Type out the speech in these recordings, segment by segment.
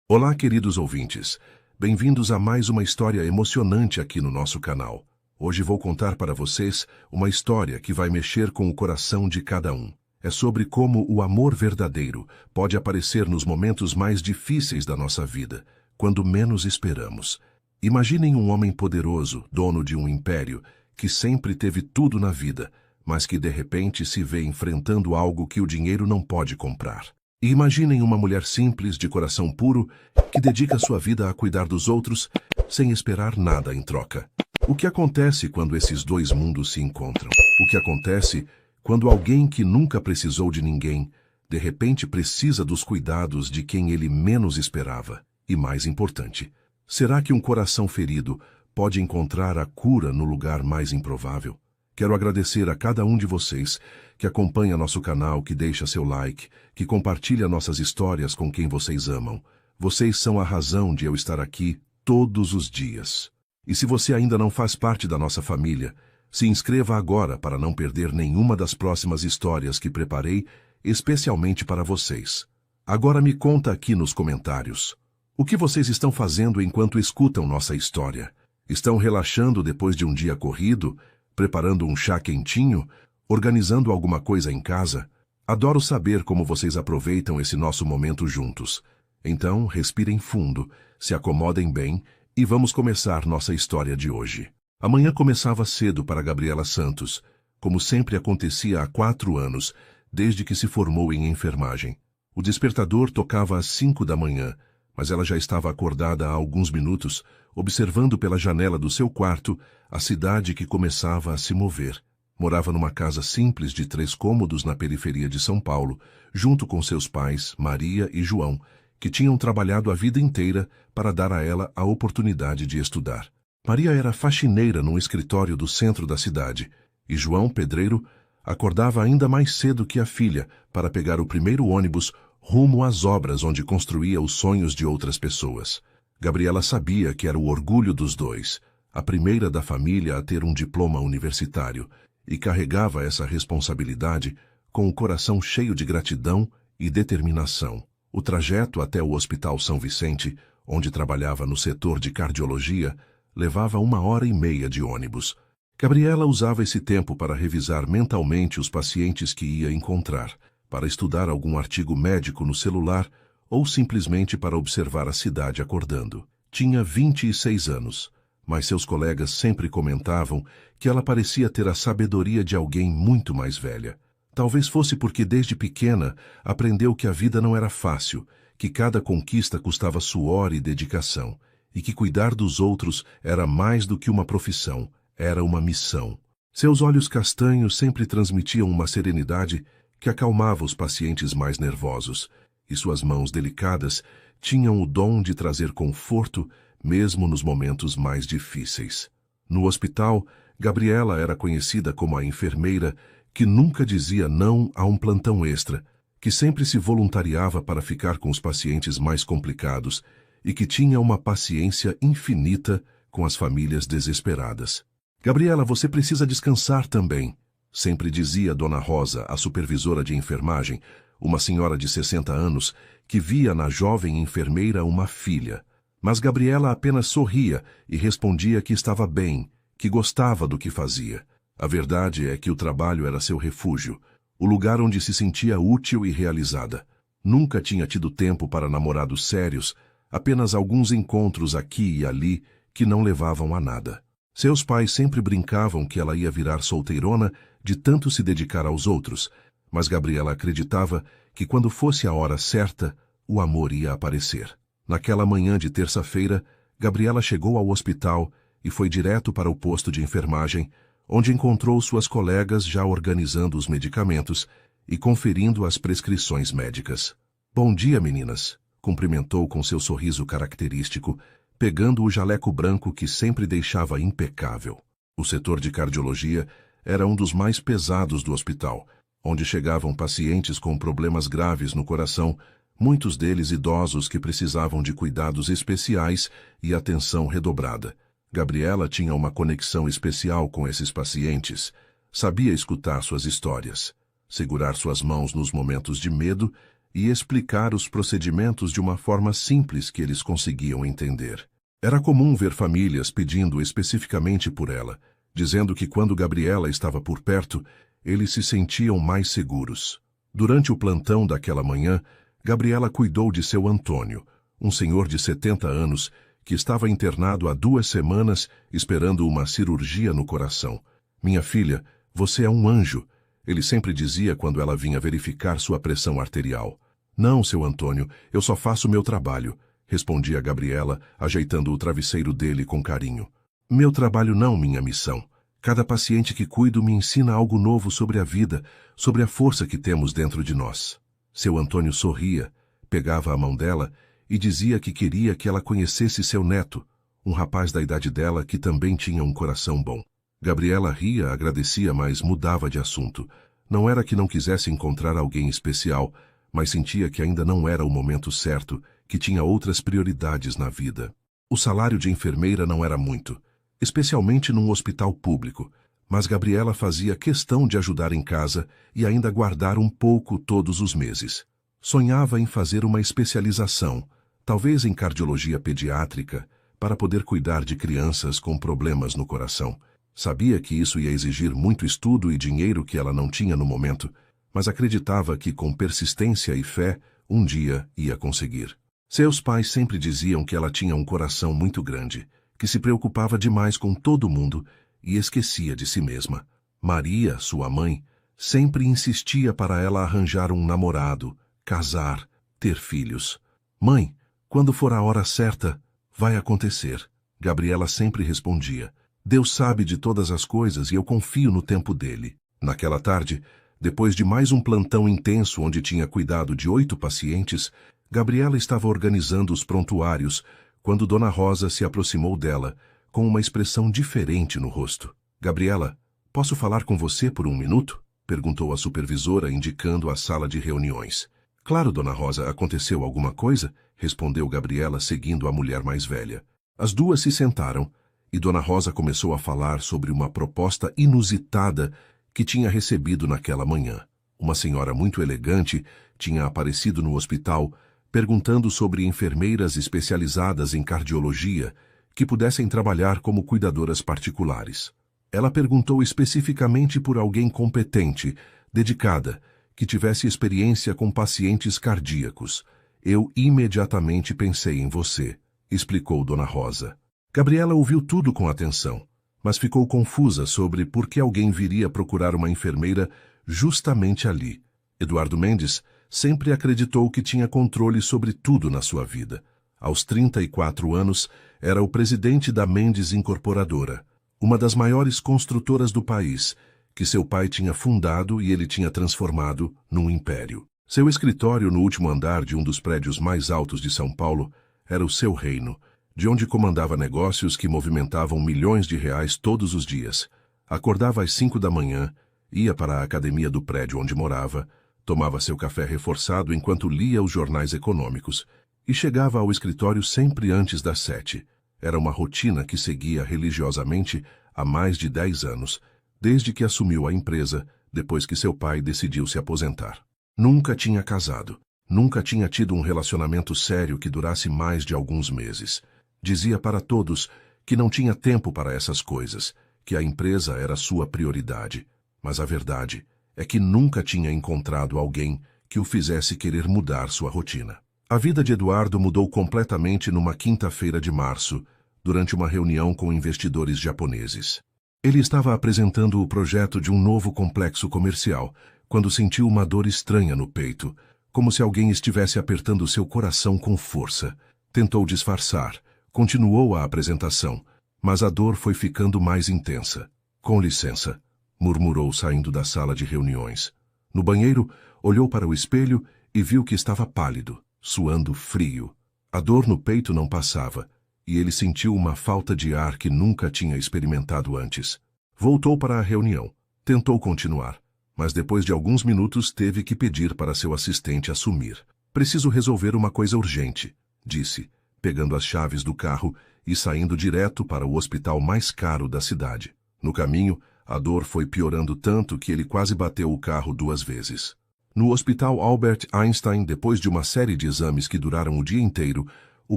Olá, queridos ouvintes. Bem-vindos a mais uma história emocionante aqui no nosso canal. Hoje vou contar para vocês uma história que vai mexer com o coração de cada um. É sobre como o amor verdadeiro pode aparecer nos momentos mais difíceis da nossa vida, quando menos esperamos. Imaginem um homem poderoso, dono de um império, que sempre teve tudo na vida, mas que de repente se vê enfrentando algo que o dinheiro não pode comprar. E imaginem uma mulher simples, de coração puro, que dedica sua vida a cuidar dos outros, sem esperar nada em troca. O que acontece quando esses dois mundos se encontram? O que acontece quando alguém que nunca precisou de ninguém, de repente precisa dos cuidados de quem ele menos esperava? E mais importante, será que um coração ferido pode encontrar a cura no lugar mais improvável? Quero agradecer a cada um de vocês que acompanha nosso canal, que deixa seu like, que compartilha nossas histórias com quem vocês amam. Vocês são a razão de eu estar aqui todos os dias. E se você ainda não faz parte da nossa família, se inscreva agora para não perder nenhuma das próximas histórias que preparei especialmente para vocês. Agora me conta aqui nos comentários. O que vocês estão fazendo enquanto escutam nossa história? Estão relaxando depois de um dia corrido? Preparando um chá quentinho? Organizando alguma coisa em casa? Adoro saber como vocês aproveitam esse nosso momento juntos. Então, respirem fundo, se acomodem bem e vamos começar nossa história de hoje. Amanhã começava cedo para Gabriela Santos, como sempre acontecia há 4 anos, desde que se formou em enfermagem. O despertador tocava às 5 da manhã, mas ela já estava acordada há alguns minutos, observando pela janela do seu quarto a cidade que começava a se mover. Morava numa casa simples de 3 cômodos na periferia de São Paulo, junto com seus pais, Maria e João, que tinham trabalhado a vida inteira para dar a ela a oportunidade de estudar. Maria era faxineira num escritório do centro da cidade, e João, pedreiro, acordava ainda mais cedo que a filha para pegar o primeiro ônibus rumo às obras onde construía os sonhos de outras pessoas. Gabriela sabia que era o orgulho dos dois, a primeira da família a ter um diploma universitário, e carregava essa responsabilidade com o coração cheio de gratidão e determinação. O trajeto até o Hospital São Vicente, onde trabalhava no setor de cardiologia, levava 1h30 de ônibus. Gabriela usava esse tempo para revisar mentalmente os pacientes que ia encontrar, para estudar algum artigo médico no celular ou simplesmente para observar a cidade acordando. Tinha 26 anos, mas seus colegas sempre comentavam que ela parecia ter a sabedoria de alguém muito mais velha. Talvez fosse porque desde pequena aprendeu que a vida não era fácil, que cada conquista custava suor e dedicação, e que cuidar dos outros era mais do que uma profissão, era uma missão. Seus olhos castanhos sempre transmitiam uma serenidade que acalmava os pacientes mais nervosos, e suas mãos delicadas tinham o dom de trazer conforto mesmo nos momentos mais difíceis. No hospital, Gabriela era conhecida como a enfermeira que nunca dizia não a um plantão extra, que sempre se voluntariava para ficar com os pacientes mais complicados e que tinha uma paciência infinita com as famílias desesperadas. Gabriela, você precisa descansar também, sempre dizia Dona Rosa, a supervisora de enfermagem, uma senhora de 60 anos que via na jovem enfermeira uma filha. Mas Gabriela apenas sorria e respondia que estava bem, que gostava do que fazia. A verdade é que o trabalho era seu refúgio, o lugar onde se sentia útil e realizada. Nunca tinha tido tempo para namorados sérios, apenas alguns encontros aqui e ali que não levavam a nada. Seus pais sempre brincavam que ela ia virar solteirona de tanto se dedicar aos outros, mas Gabriela acreditava que quando fosse a hora certa, o amor ia aparecer. Naquela manhã de terça-feira, Gabriela chegou ao hospital e foi direto para o posto de enfermagem, onde encontrou suas colegas já organizando os medicamentos e conferindo as prescrições médicas. "Bom dia, meninas", cumprimentou com seu sorriso característico, pegando o jaleco branco que sempre deixava impecável. O setor de cardiologia era um dos mais pesados do hospital, onde chegavam pacientes com problemas graves no coração, muitos deles idosos que precisavam de cuidados especiais e atenção redobrada. Gabriela tinha uma conexão especial com esses pacientes, sabia escutar suas histórias, segurar suas mãos nos momentos de medo e explicar os procedimentos de uma forma simples que eles conseguiam entender. Era comum ver famílias pedindo especificamente por ela, dizendo que quando Gabriela estava por perto, eles se sentiam mais seguros. Durante o plantão daquela manhã, Gabriela cuidou de seu Antônio, um senhor de 70 anos, que estava internado há 2 semanas esperando uma cirurgia no coração. "Minha filha, você é um anjo", ele sempre dizia quando ela vinha verificar sua pressão arterial. "Não, seu Antônio, eu só faço meu trabalho", respondia Gabriela, ajeitando o travesseiro dele com carinho. "Meu trabalho não, minha missão. Cada paciente que cuido me ensina algo novo sobre a vida, sobre a força que temos dentro de nós." Seu Antônio sorria, pegava a mão dela e dizia que queria que ela conhecesse seu neto, um rapaz da idade dela que também tinha um coração bom. Gabriela ria, agradecia, mas mudava de assunto. Não era que não quisesse encontrar alguém especial, mas sentia que ainda não era o momento certo, que tinha outras prioridades na vida. O salário de enfermeira não era muito, especialmente num hospital público, mas Gabriela fazia questão de ajudar em casa e ainda guardar um pouco todos os meses. Sonhava em fazer uma especialização, talvez em cardiologia pediátrica, para poder cuidar de crianças com problemas no coração. Sabia que isso ia exigir muito estudo e dinheiro que ela não tinha no momento, mas acreditava que com persistência e fé, um dia ia conseguir. Seus pais sempre diziam que ela tinha um coração muito grande, que se preocupava demais com todo mundo e esquecia de si mesma. Maria, sua mãe, sempre insistia para ela arranjar um namorado, casar, ter filhos. "Mãe, quando for a hora certa, vai acontecer", Gabriela sempre respondia. "Deus sabe de todas as coisas e eu confio no tempo dele." Naquela tarde, depois de mais um plantão intenso onde tinha cuidado de 8 pacientes, Gabriela estava organizando os prontuários quando Dona Rosa se aproximou dela, com uma expressão diferente no rosto. "Gabriela, posso falar com você por 1 minuto?" perguntou a supervisora, indicando a sala de reuniões. "Claro, Dona Rosa, aconteceu alguma coisa?" respondeu Gabriela, seguindo a mulher mais velha. As duas se sentaram, e Dona Rosa começou a falar sobre uma proposta inusitada que tinha recebido naquela manhã. Uma senhora muito elegante tinha aparecido no hospital, perguntando sobre enfermeiras especializadas em cardiologia que pudessem trabalhar como cuidadoras particulares. Ela perguntou especificamente por alguém competente, dedicada, que tivesse experiência com pacientes cardíacos. "Eu imediatamente pensei em você", explicou Dona Rosa. Gabriela ouviu tudo com atenção, mas ficou confusa sobre por que alguém viria procurar uma enfermeira justamente ali. Eduardo Mendes sempre acreditou que tinha controle sobre tudo na sua vida. Aos 34 anos, era o presidente da Mendes Incorporadora, uma das maiores construtoras do país, que seu pai tinha fundado e ele tinha transformado num império. Seu escritório no último andar de um dos prédios mais altos de São Paulo era o seu reino, de onde comandava negócios que movimentavam milhões de reais todos os dias. Acordava às 5 da manhã, ia para a academia do prédio onde morava, tomava seu café reforçado enquanto lia os jornais econômicos e chegava ao escritório sempre antes das 7. Era uma rotina que seguia religiosamente há mais de 10 anos, desde que assumiu a empresa, depois que seu pai decidiu se aposentar. Nunca tinha casado, nunca tinha tido um relacionamento sério que durasse mais de alguns meses. Dizia para todos que não tinha tempo para essas coisas, que a empresa era sua prioridade. Mas a verdade é que nunca tinha encontrado alguém que o fizesse querer mudar sua rotina. A vida de Eduardo mudou completamente numa quinta-feira de março, durante uma reunião com investidores japoneses. Ele estava apresentando o projeto de um novo complexo comercial, quando sentiu uma dor estranha no peito, como se alguém estivesse apertando seu coração com força. Tentou disfarçar, continuou a apresentação, mas a dor foi ficando mais intensa. "Com licença", murmurou saindo da sala de reuniões. No banheiro, olhou para o espelho e viu que estava pálido, suando frio. A dor no peito não passava, e ele sentiu uma falta de ar que nunca tinha experimentado antes. Voltou para a reunião. Tentou continuar, mas depois de alguns minutos teve que pedir para seu assistente assumir. "Preciso resolver uma coisa urgente", disse, pegando as chaves do carro e saindo direto para o hospital mais caro da cidade. No caminho, a dor foi piorando tanto que ele quase bateu o carro 2 vezes. No Hospital Albert Einstein, depois de uma série de exames que duraram o dia inteiro, o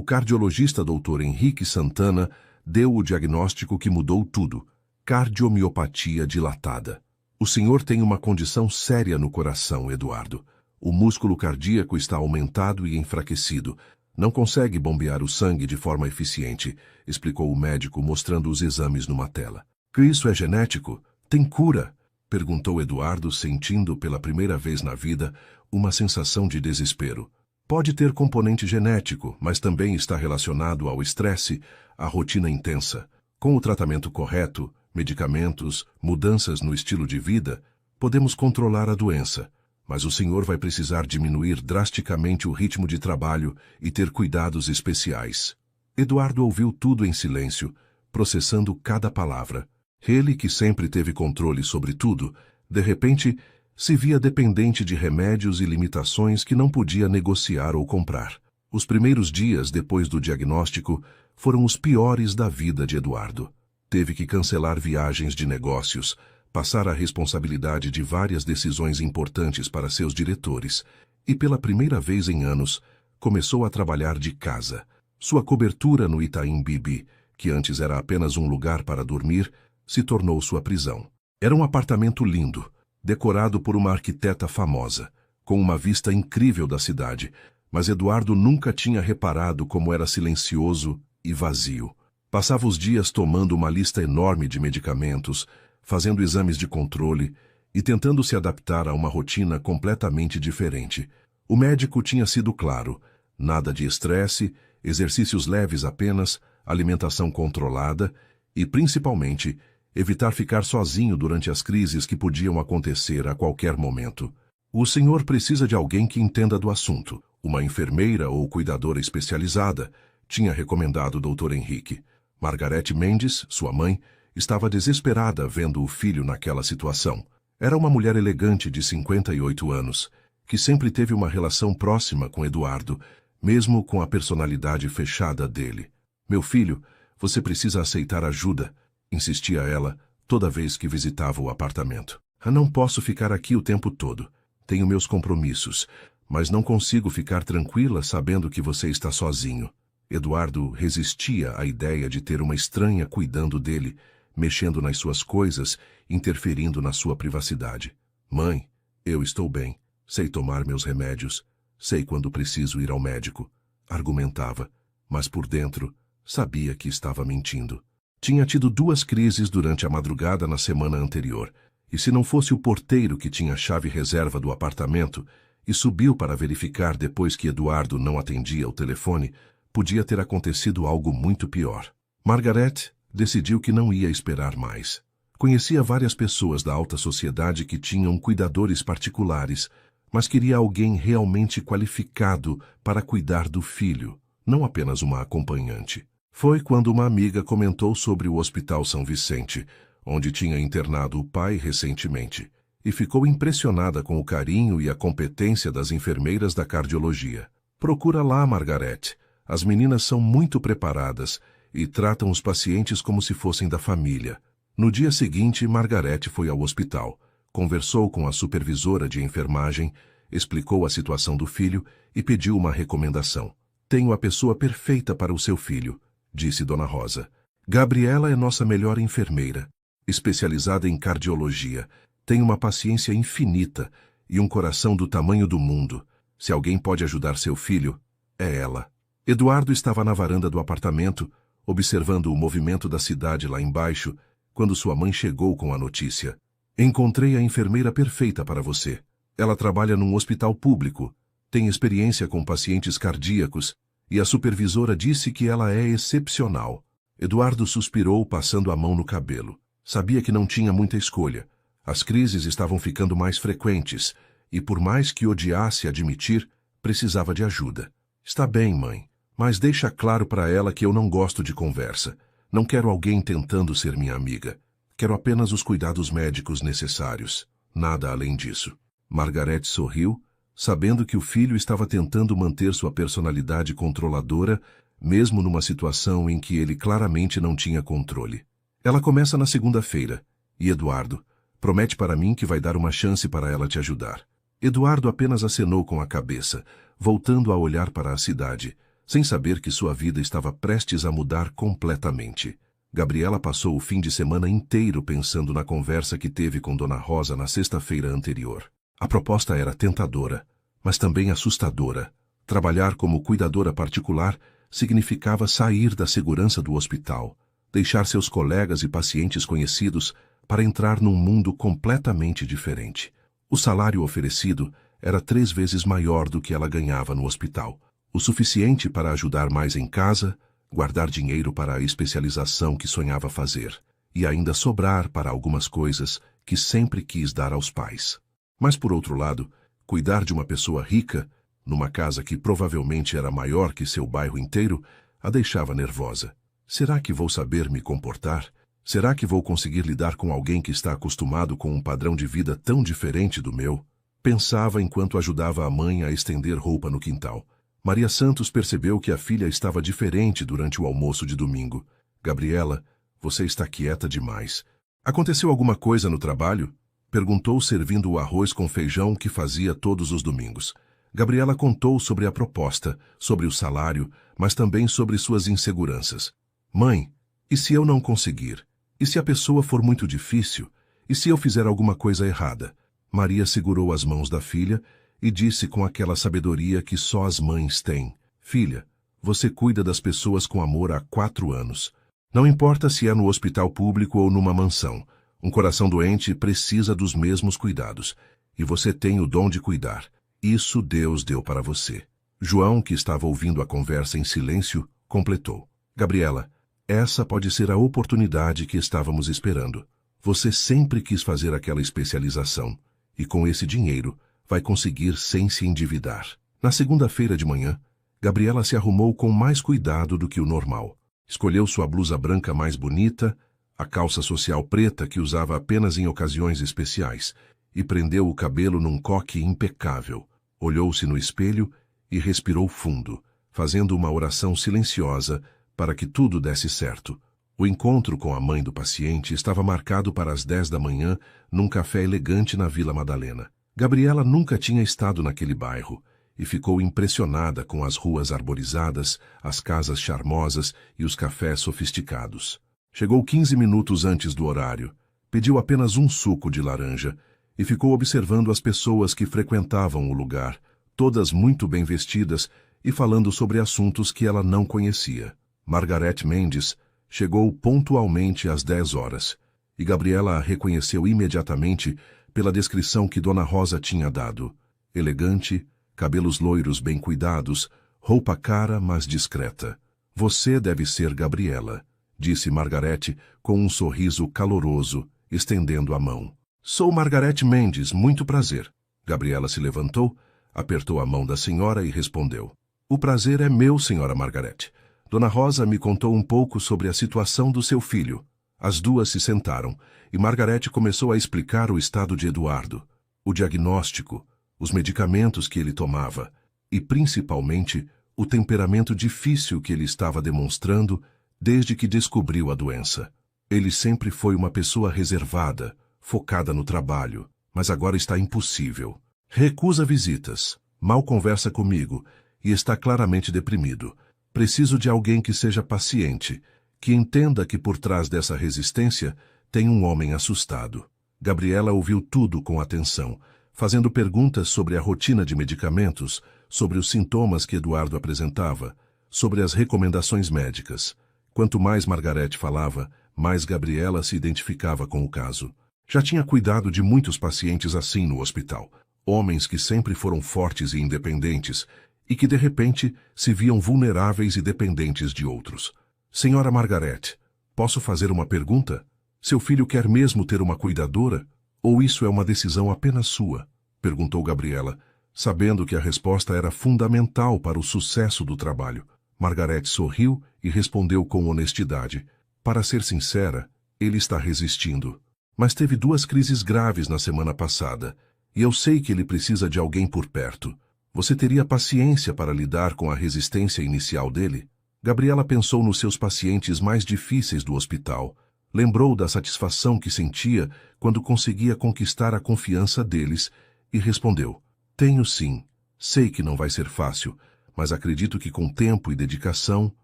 cardiologista Dr. Henrique Santana deu o diagnóstico que mudou tudo: cardiomiopatia dilatada. O senhor tem uma condição séria no coração, Eduardo. O músculo cardíaco está aumentado e enfraquecido. Não consegue bombear o sangue de forma eficiente, explicou o médico, mostrando os exames numa tela. Que isso é genético? Tem cura? Perguntou Eduardo, sentindo pela primeira vez na vida uma sensação de desespero. Pode ter componente genético, mas também está relacionado ao estresse, à rotina intensa. Com o tratamento correto, medicamentos, mudanças no estilo de vida, podemos controlar a doença. Mas o senhor vai precisar diminuir drasticamente o ritmo de trabalho e ter cuidados especiais. Eduardo ouviu tudo em silêncio, processando cada palavra. Ele, que sempre teve controle sobre tudo, de repente, se via dependente de remédios e limitações que não podia negociar ou comprar. Os primeiros dias depois do diagnóstico foram os piores da vida de Eduardo. Teve que cancelar viagens de negócios, passar a responsabilidade de várias decisões importantes para seus diretores e, pela primeira vez em anos, começou a trabalhar de casa. Sua cobertura no Itaim Bibi, que antes era apenas um lugar para dormir, se tornou sua prisão. Era um apartamento lindo, decorado por uma arquiteta famosa, com uma vista incrível da cidade, mas Eduardo nunca tinha reparado como era silencioso e vazio. Passava os dias tomando uma lista enorme de medicamentos, fazendo exames de controle e tentando se adaptar a uma rotina completamente diferente. O médico tinha sido claro: nada de estresse, exercícios leves apenas, alimentação controlada e, principalmente, evitar ficar sozinho durante as crises que podiam acontecer a qualquer momento. O senhor precisa de alguém que entenda do assunto. Uma enfermeira ou cuidadora especializada, tinha recomendado o Dr. Henrique. Margarete Mendes, sua mãe, estava desesperada vendo o filho naquela situação. Era uma mulher elegante de 58 anos, que sempre teve uma relação próxima com Eduardo, mesmo com a personalidade fechada dele. Meu filho, você precisa aceitar ajuda, insistia ela toda vez que visitava o apartamento. Não posso ficar aqui o tempo todo. Tenho meus compromissos, mas não consigo ficar tranquila sabendo que você está sozinho. Eduardo resistia à ideia de ter uma estranha cuidando dele, mexendo nas suas coisas, interferindo na sua privacidade. Mãe, eu estou bem, sei tomar meus remédios, sei quando preciso ir ao médico, argumentava, mas por dentro sabia que estava mentindo. Tinha tido 2 crises durante a madrugada na semana anterior, e se não fosse o porteiro que tinha a chave reserva do apartamento e subiu para verificar depois que Eduardo não atendia o telefone, podia ter acontecido algo muito pior. Margarete decidiu que não ia esperar mais. Conhecia várias pessoas da alta sociedade que tinham cuidadores particulares, mas queria alguém realmente qualificado para cuidar do filho, não apenas uma acompanhante. Foi quando uma amiga comentou sobre o Hospital São Vicente, onde tinha internado o pai recentemente, e ficou impressionada com o carinho e a competência das enfermeiras da cardiologia. Procura lá, Margarete. As meninas são muito preparadas e tratam os pacientes como se fossem da família. No dia seguinte, Margarete foi ao hospital, conversou com a supervisora de enfermagem, explicou a situação do filho e pediu uma recomendação. Tenho a pessoa perfeita para o seu filho, disse Dona Rosa. Gabriela é nossa melhor enfermeira, especializada em cardiologia. Tem uma paciência infinita e um coração do tamanho do mundo. Se alguém pode ajudar seu filho, é ela. Eduardo estava na varanda do apartamento, observando o movimento da cidade lá embaixo, quando sua mãe chegou com a notícia. Encontrei a enfermeira perfeita para você. Ela trabalha num hospital público, tem experiência com pacientes cardíacos, e a supervisora disse que ela é excepcional. Eduardo suspirou, passando a mão no cabelo. Sabia que não tinha muita escolha. As crises estavam ficando mais frequentes, e por mais que odiasse admitir, precisava de ajuda. Está bem, mãe, mas deixa claro para ela que eu não gosto de conversa. Não quero alguém tentando ser minha amiga. Quero apenas os cuidados médicos necessários. Nada além disso. Margarete sorriu, sabendo que o filho estava tentando manter sua personalidade controladora, mesmo numa situação em que ele claramente não tinha controle. Ela começa na segunda-feira, e Eduardo, promete para mim que vai dar uma chance para ela te ajudar. Eduardo apenas acenou com a cabeça, voltando a olhar para a cidade, sem saber que sua vida estava prestes a mudar completamente. Gabriela passou o fim de semana inteiro pensando na conversa que teve com Dona Rosa na sexta-feira anterior. A proposta era tentadora, mas também assustadora. Trabalhar como cuidadora particular significava sair da segurança do hospital, deixar seus colegas e pacientes conhecidos para entrar num mundo completamente diferente. O salário oferecido era 3 vezes maior do que ela ganhava no hospital, o suficiente para ajudar mais em casa, guardar dinheiro para a especialização que sonhava fazer, e ainda sobrar para algumas coisas que sempre quis dar aos pais. Mas, por outro lado, cuidar de uma pessoa rica, numa casa que provavelmente era maior que seu bairro inteiro, a deixava nervosa. Será que vou saber me comportar? Será que vou conseguir lidar com alguém que está acostumado com um padrão de vida tão diferente do meu? Pensava enquanto ajudava a mãe a estender roupa no quintal. Maria Santos percebeu que a filha estava diferente durante o almoço de domingo. Gabriela, você está quieta demais. Aconteceu alguma coisa no trabalho? Perguntou, servindo o arroz com feijão que fazia todos os domingos. Gabriela contou sobre a proposta, sobre o salário, mas também sobre suas inseguranças. Mãe, e se eu não conseguir? E se a pessoa for muito difícil? E se eu fizer alguma coisa errada? Maria segurou as mãos da filha e disse com aquela sabedoria que só as mães têm. Filha, você cuida das pessoas com amor há 4 anos. Não importa se é no hospital público ou numa mansão. Um coração doente precisa dos mesmos cuidados. E você tem o dom de cuidar. Isso Deus deu para você. João, que estava ouvindo a conversa em silêncio, completou. Gabriela, essa pode ser a oportunidade que estávamos esperando. Você sempre quis fazer aquela especialização, e com esse dinheiro vai conseguir sem se endividar. Na segunda-feira de manhã, Gabriela se arrumou com mais cuidado do que o normal. Escolheu sua blusa branca mais bonita, a calça social preta que usava apenas em ocasiões especiais, e prendeu o cabelo num coque impecável. Olhou-se no espelho e respirou fundo, fazendo uma oração silenciosa para que tudo desse certo. O encontro com a mãe do paciente estava marcado para as 10 da manhã num café elegante na Vila Madalena. Gabriela nunca tinha estado naquele bairro e ficou impressionada com as ruas arborizadas, as casas charmosas e os cafés sofisticados. Chegou 15 minutos antes do horário, pediu apenas um suco de laranja e ficou observando as pessoas que frequentavam o lugar, todas muito bem vestidas e falando sobre assuntos que ela não conhecia. Margareth Mendes chegou pontualmente às 10 horas, e Gabriela a reconheceu imediatamente pela descrição que Dona Rosa tinha dado. Elegante, cabelos loiros bem cuidados, roupa cara, mas discreta. Você deve ser Gabriela, disse Margareth com um sorriso caloroso, estendendo a mão. Sou Margareth Mendes, muito prazer. Gabriela se levantou, apertou a mão da senhora e respondeu. O prazer é meu, senhora Margareth. Dona Rosa me contou um pouco sobre a situação do seu filho. As duas se sentaram, e Margareth começou a explicar o estado de Eduardo, o diagnóstico, os medicamentos que ele tomava, e principalmente o temperamento difícil que ele estava demonstrando desde que descobriu a doença. Ele sempre foi uma pessoa reservada, focada no trabalho, mas agora está impossível. Recusa visitas, mal conversa comigo e está claramente deprimido. Preciso de alguém que seja paciente, que entenda que por trás dessa resistência tem um homem assustado. Gabriela ouviu tudo com atenção, fazendo perguntas sobre a rotina de medicamentos, sobre os sintomas que Eduardo apresentava, sobre as recomendações médicas. Quanto mais Margareth falava, mais Gabriela se identificava com o caso. Já tinha cuidado de muitos pacientes assim no hospital, homens que sempre foram fortes e independentes, e que de repente se viam vulneráveis e dependentes de outros. Senhora Margareth, posso fazer uma pergunta? Seu filho quer mesmo ter uma cuidadora? Ou isso é uma decisão apenas sua? Perguntou Gabriela, sabendo que a resposta era fundamental para o sucesso do trabalho. Margareth sorriu e respondeu com honestidade. Para ser sincera, ele está resistindo. Mas teve 2 crises graves na semana passada, e eu sei que ele precisa de alguém por perto. Você teria paciência para lidar com a resistência inicial dele? Gabriela pensou nos seus pacientes mais difíceis do hospital. Lembrou da satisfação que sentia quando conseguia conquistar a confiança deles e respondeu. Tenho sim. Sei que não vai ser fácil, mas acredito que com tempo e dedicação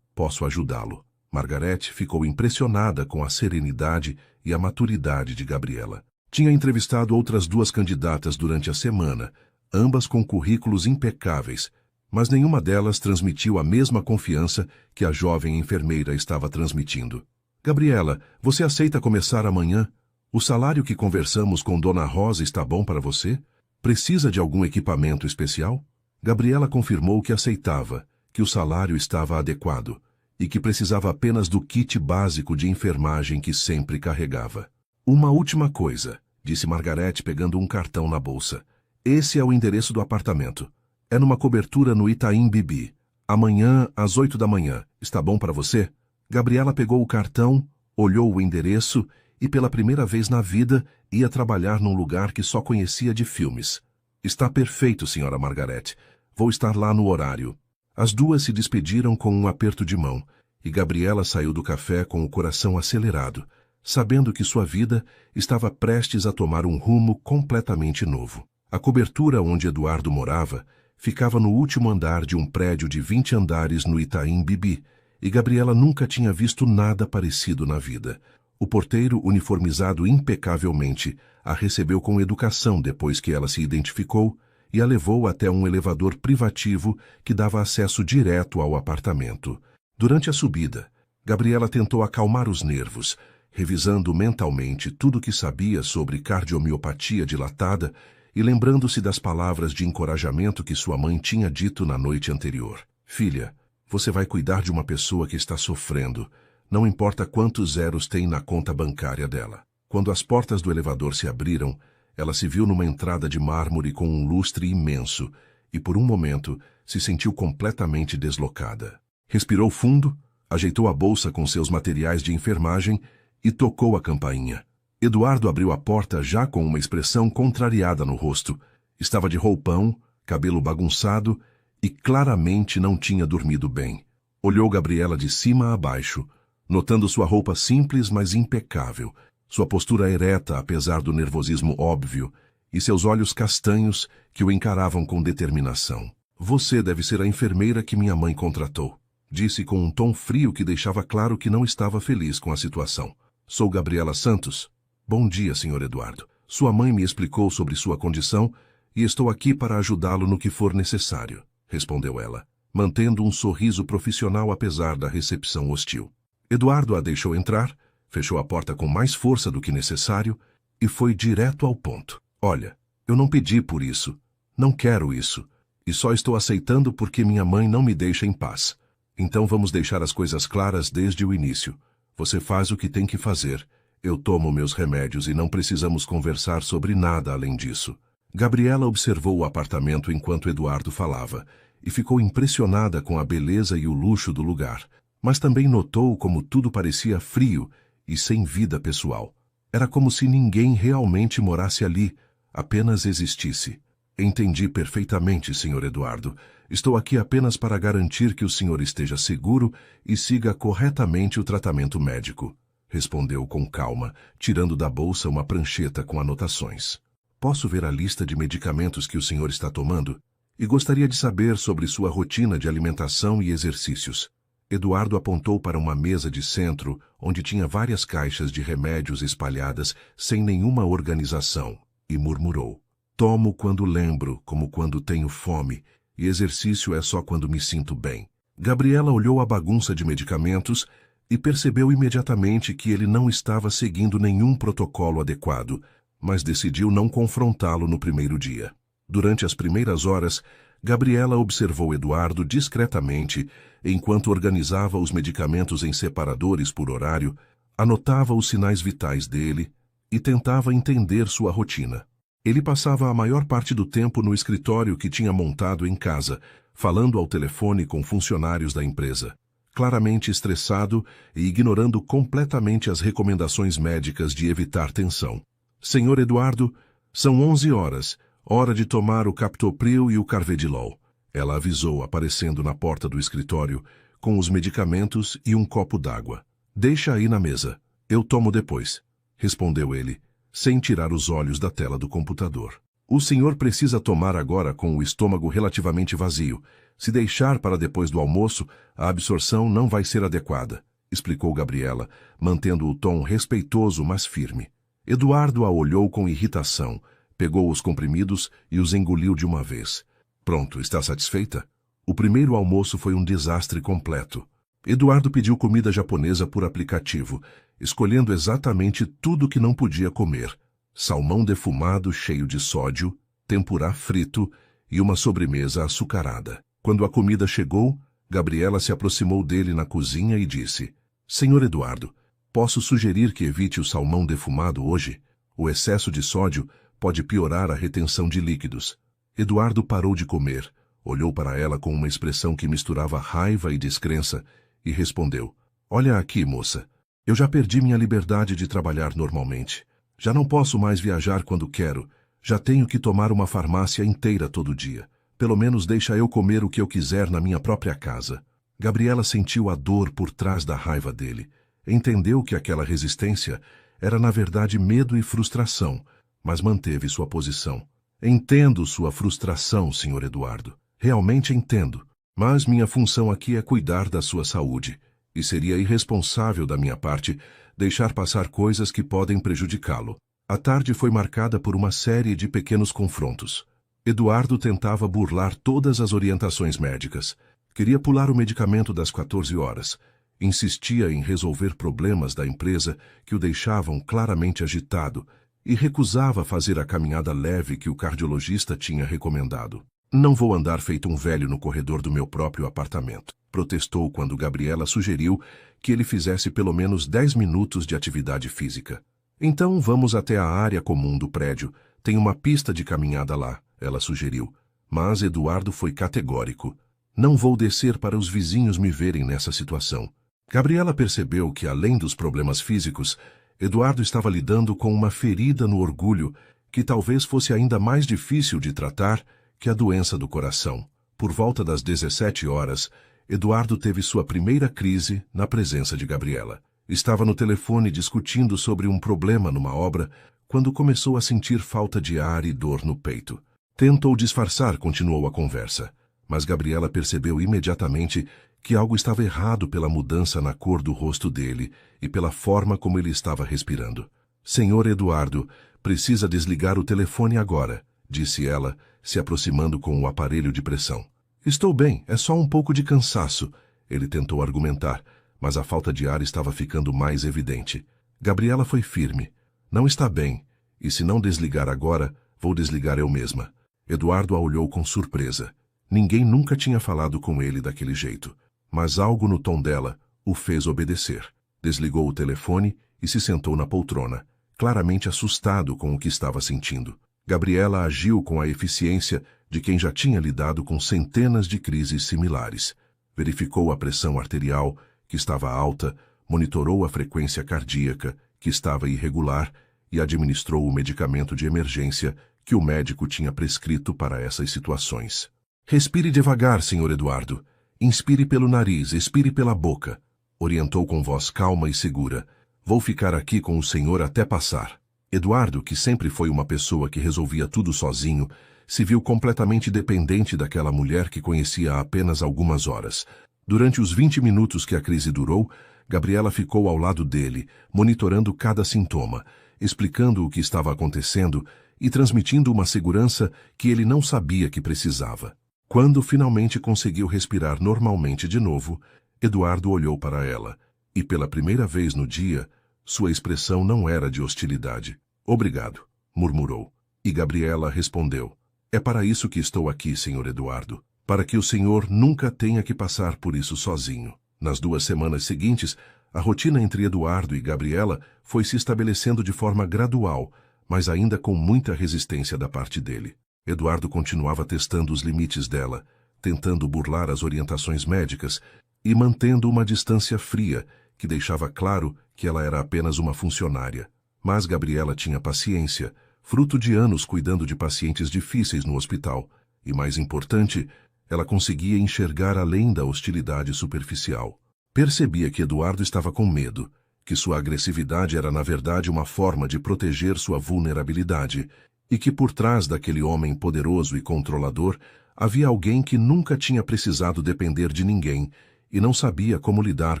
posso ajudá-lo. Margaret ficou impressionada com a serenidade e a maturidade de Gabriela. Tinha entrevistado outras 2 candidatas durante a semana, ambas com currículos impecáveis, mas nenhuma delas transmitiu a mesma confiança que a jovem enfermeira estava transmitindo. Gabriela, você aceita começar amanhã? O salário que conversamos com Dona Rosa está bom para você? Precisa de algum equipamento especial? Gabriela confirmou que aceitava, que o salário estava adequado e que precisava apenas do kit básico de enfermagem que sempre carregava. Uma última coisa, disse Margaret pegando um cartão na bolsa. Esse é o endereço do apartamento. É numa cobertura no Itaim Bibi. Amanhã, às 8 da manhã. Está bom para você? Gabriela pegou o cartão, olhou o endereço e, pela primeira vez na vida, ia trabalhar num lugar que só conhecia de filmes. Está perfeito, senhora Margaret. Vou estar lá no horário. As 2 se despediram com um aperto de mão, e Gabriela saiu do café com o coração acelerado, sabendo que sua vida estava prestes a tomar um rumo completamente novo. A cobertura onde Eduardo morava ficava no último andar de um prédio de 20 andares no Itaim Bibi, e Gabriela nunca tinha visto nada parecido na vida. O porteiro, uniformizado impecavelmente, a recebeu com educação depois que ela se identificou e a levou até um elevador privativo que dava acesso direto ao apartamento. Durante a subida, Gabriela tentou acalmar os nervos, revisando mentalmente tudo o que sabia sobre cardiomiopatia dilatada e lembrando-se das palavras de encorajamento que sua mãe tinha dito na noite anterior. Filha, você vai cuidar de uma pessoa que está sofrendo, não importa quantos zeros tem na conta bancária dela. Quando as portas do elevador se abriram, ela se viu numa entrada de mármore com um lustre imenso e, por um momento, se sentiu completamente deslocada. Respirou fundo, ajeitou a bolsa com seus materiais de enfermagem e tocou a campainha. Eduardo abriu a porta já com uma expressão contrariada no rosto. Estava de roupão, cabelo bagunçado e claramente não tinha dormido bem. Olhou Gabriela de cima a baixo, notando sua roupa simples, mas impecável, sua postura ereta apesar do nervosismo óbvio e seus olhos castanhos que o encaravam com determinação. Você deve ser a enfermeira que minha mãe contratou, disse com um tom frio que deixava claro que não estava feliz com a situação. Sou Gabriela Santos. Bom dia, Sr. Eduardo. Sua mãe me explicou sobre sua condição e estou aqui para ajudá-lo no que for necessário, respondeu ela, mantendo um sorriso profissional apesar da recepção hostil. Eduardo a deixou entrar, fechou a porta com mais força do que necessário e foi direto ao ponto. Olha, eu não pedi por isso, não quero isso, e só estou aceitando porque minha mãe não me deixa em paz. Então vamos deixar as coisas claras desde o início. Você faz o que tem que fazer, eu tomo meus remédios e não precisamos conversar sobre nada além disso. Gabriela observou o apartamento enquanto Eduardo falava e ficou impressionada com a beleza e o luxo do lugar, mas também notou como tudo parecia frio e sem vida pessoal. Era como se ninguém realmente morasse ali, apenas existisse. Entendi perfeitamente, Sr. Eduardo. Estou aqui apenas para garantir que o senhor esteja seguro e siga corretamente o tratamento médico, respondeu com calma, tirando da bolsa uma prancheta com anotações. Posso ver a lista de medicamentos que o senhor está tomando? E gostaria de saber sobre sua rotina de alimentação e exercícios. Eduardo apontou para uma mesa de centro, onde tinha várias caixas de remédios espalhadas sem nenhuma organização, e murmurou. Tomo quando lembro, como quando tenho fome, e exercício é só quando me sinto bem. Gabriela olhou a bagunça de medicamentos e percebeu imediatamente que ele não estava seguindo nenhum protocolo adequado, mas decidiu não confrontá-lo no primeiro dia. Durante as primeiras horas, Gabriela observou Eduardo discretamente enquanto organizava os medicamentos em separadores por horário, anotava os sinais vitais dele e tentava entender sua rotina. Ele passava a maior parte do tempo no escritório que tinha montado em casa, falando ao telefone com funcionários da empresa, claramente estressado e ignorando completamente as recomendações médicas de evitar tensão. Senhor Eduardo, são 11 horas, hora de tomar o Captopril e o Carvedilol. Ela avisou, aparecendo na porta do escritório, com os medicamentos e um copo d'água. Deixa aí na mesa, eu tomo depois, respondeu ele, sem tirar os olhos da tela do computador. O senhor precisa tomar agora com o estômago relativamente vazio. Se deixar para depois do almoço, a absorção não vai ser adequada, explicou Gabriela, mantendo o tom respeitoso, mas firme. Eduardo a olhou com irritação, pegou os comprimidos e os engoliu de uma vez. Pronto, está satisfeita? O primeiro almoço foi um desastre completo. Eduardo pediu comida japonesa por aplicativo, escolhendo exatamente tudo que não podia comer. Salmão defumado cheio de sódio, tempurá frito e uma sobremesa açucarada. Quando a comida chegou, Gabriela se aproximou dele na cozinha e disse: Senhor Eduardo, posso sugerir que evite o salmão defumado hoje? O excesso de sódio pode piorar a retenção de líquidos. Eduardo parou de comer, olhou para ela com uma expressão que misturava raiva e descrença e respondeu: Olha aqui, moça, eu já perdi minha liberdade de trabalhar normalmente. Já não posso mais viajar quando quero. Já tenho que tomar uma farmácia inteira todo dia. Pelo menos deixa eu comer o que eu quiser na minha própria casa. Gabriela sentiu a dor por trás da raiva dele. Entendeu que aquela resistência era na verdade medo e frustração, mas manteve sua posição. Entendo sua frustração, Sr. Eduardo. Realmente entendo. Mas minha função aqui é cuidar da sua saúde. E seria irresponsável da minha parte deixar passar coisas que podem prejudicá-lo. A tarde foi marcada por uma série de pequenos confrontos. Eduardo tentava burlar todas as orientações médicas. Queria pular o medicamento das 14 horas. Insistia em resolver problemas da empresa que o deixavam claramente agitado e recusava fazer a caminhada leve que o cardiologista tinha recomendado. Não vou andar feito um velho no corredor do meu próprio apartamento, protestou quando Gabriela sugeriu que ele fizesse pelo menos 10 minutos de atividade física. Então vamos até a área comum do prédio. Tem uma pista de caminhada lá, ela sugeriu. Mas Eduardo foi categórico. Não vou descer para os vizinhos me verem nessa situação. Gabriela percebeu que, além dos problemas físicos, Eduardo estava lidando com uma ferida no orgulho que talvez fosse ainda mais difícil de tratar que a doença do coração. Por volta das 17 horas, Eduardo teve sua primeira crise na presença de Gabriela. Estava no telefone discutindo sobre um problema numa obra quando começou a sentir falta de ar e dor no peito. Tentou disfarçar, continuou a conversa, mas Gabriela percebeu imediatamente que algo estava errado pela mudança na cor do rosto dele e pela forma como ele estava respirando. Senhor Eduardo, precisa desligar o telefone agora, disse ela, se aproximando com o aparelho de pressão. Estou bem, é só um pouco de cansaço, ele tentou argumentar, mas a falta de ar estava ficando mais evidente. Gabriela foi firme. Não está bem, e se não desligar agora, vou desligar eu mesma. Eduardo a olhou com surpresa. Ninguém nunca tinha falado com ele daquele jeito, mas algo no tom dela o fez obedecer. Desligou o telefone e se sentou na poltrona, claramente assustado com o que estava sentindo. Gabriela agiu com a eficiência de quem já tinha lidado com centenas de crises similares. Verificou a pressão arterial, que estava alta, monitorou a frequência cardíaca, que estava irregular, e administrou o medicamento de emergência que o médico tinha prescrito para essas situações. Respire devagar, Sr. Eduardo. Inspire pelo nariz, expire pela boca, orientou com voz calma e segura. Vou ficar aqui com o senhor até passar. Eduardo, que sempre foi uma pessoa que resolvia tudo sozinho, se viu completamente dependente daquela mulher que conhecia há apenas algumas horas. Durante os 20 minutos que a crise durou, Gabriela ficou ao lado dele, monitorando cada sintoma, explicando o que estava acontecendo e transmitindo uma segurança que ele não sabia que precisava. Quando finalmente conseguiu respirar normalmente de novo, Eduardo olhou para ela, e pela primeira vez no dia, sua expressão não era de hostilidade. Obrigado, murmurou. E Gabriela respondeu: É para isso que estou aqui, Sr. Eduardo, para que o senhor nunca tenha que passar por isso sozinho. Nas 2 semanas seguintes, a rotina entre Eduardo e Gabriela foi se estabelecendo de forma gradual, mas ainda com muita resistência da parte dele. Eduardo continuava testando os limites dela, tentando burlar as orientações médicas e mantendo uma distância fria que deixava claro que ela era apenas uma funcionária. Mas Gabriela tinha paciência, fruto de anos cuidando de pacientes difíceis no hospital, e mais importante, ela conseguia enxergar além da hostilidade superficial. Percebia que Eduardo estava com medo, que sua agressividade era na verdade uma forma de proteger sua vulnerabilidade, e que por trás daquele homem poderoso e controlador havia alguém que nunca tinha precisado depender de ninguém e não sabia como lidar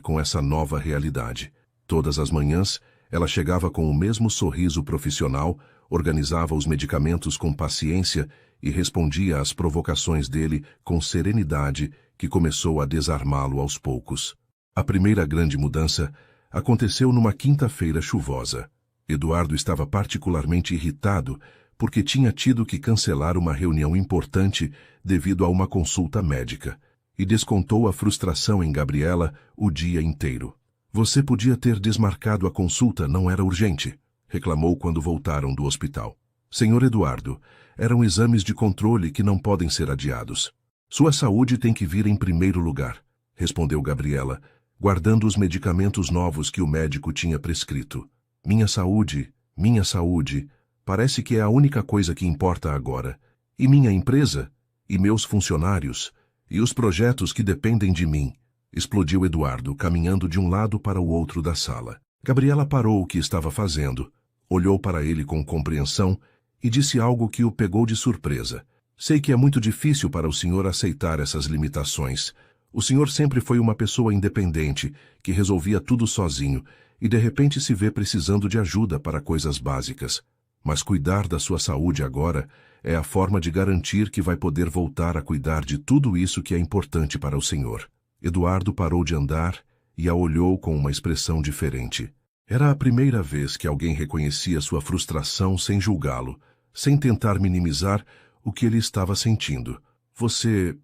com essa nova realidade. Todas as manhãs, ela chegava com o mesmo sorriso profissional, organizava os medicamentos com paciência e respondia às provocações dele com serenidade que começou a desarmá-lo aos poucos. A primeira grande mudança aconteceu numa quinta-feira chuvosa. Eduardo estava particularmente irritado porque tinha tido que cancelar uma reunião importante devido a uma consulta médica, e descontou a frustração em Gabriela o dia inteiro. Você podia ter desmarcado a consulta, não era urgente, reclamou quando voltaram do hospital. Senhor Eduardo, eram exames de controle que não podem ser adiados. Sua saúde tem que vir em primeiro lugar, respondeu Gabriela, guardando os medicamentos novos que o médico tinha prescrito. Minha saúde, parece que é a única coisa que importa agora. E minha empresa? E meus funcionários? E os projetos que dependem de mim? Explodiu Eduardo, caminhando de um lado para o outro da sala. Gabriela parou o que estava fazendo, olhou para ele com compreensão e disse algo que o pegou de surpresa. Sei que é muito difícil para o senhor aceitar essas limitações. O senhor sempre foi uma pessoa independente, que resolvia tudo sozinho, e de repente se vê precisando de ajuda para coisas básicas. Mas cuidar da sua saúde agora é a forma de garantir que vai poder voltar a cuidar de tudo isso que é importante para o senhor. Eduardo parou de andar e a olhou com uma expressão diferente. Era a primeira vez que alguém reconhecia sua frustração sem julgá-lo, sem tentar minimizar o que ele estava sentindo. Você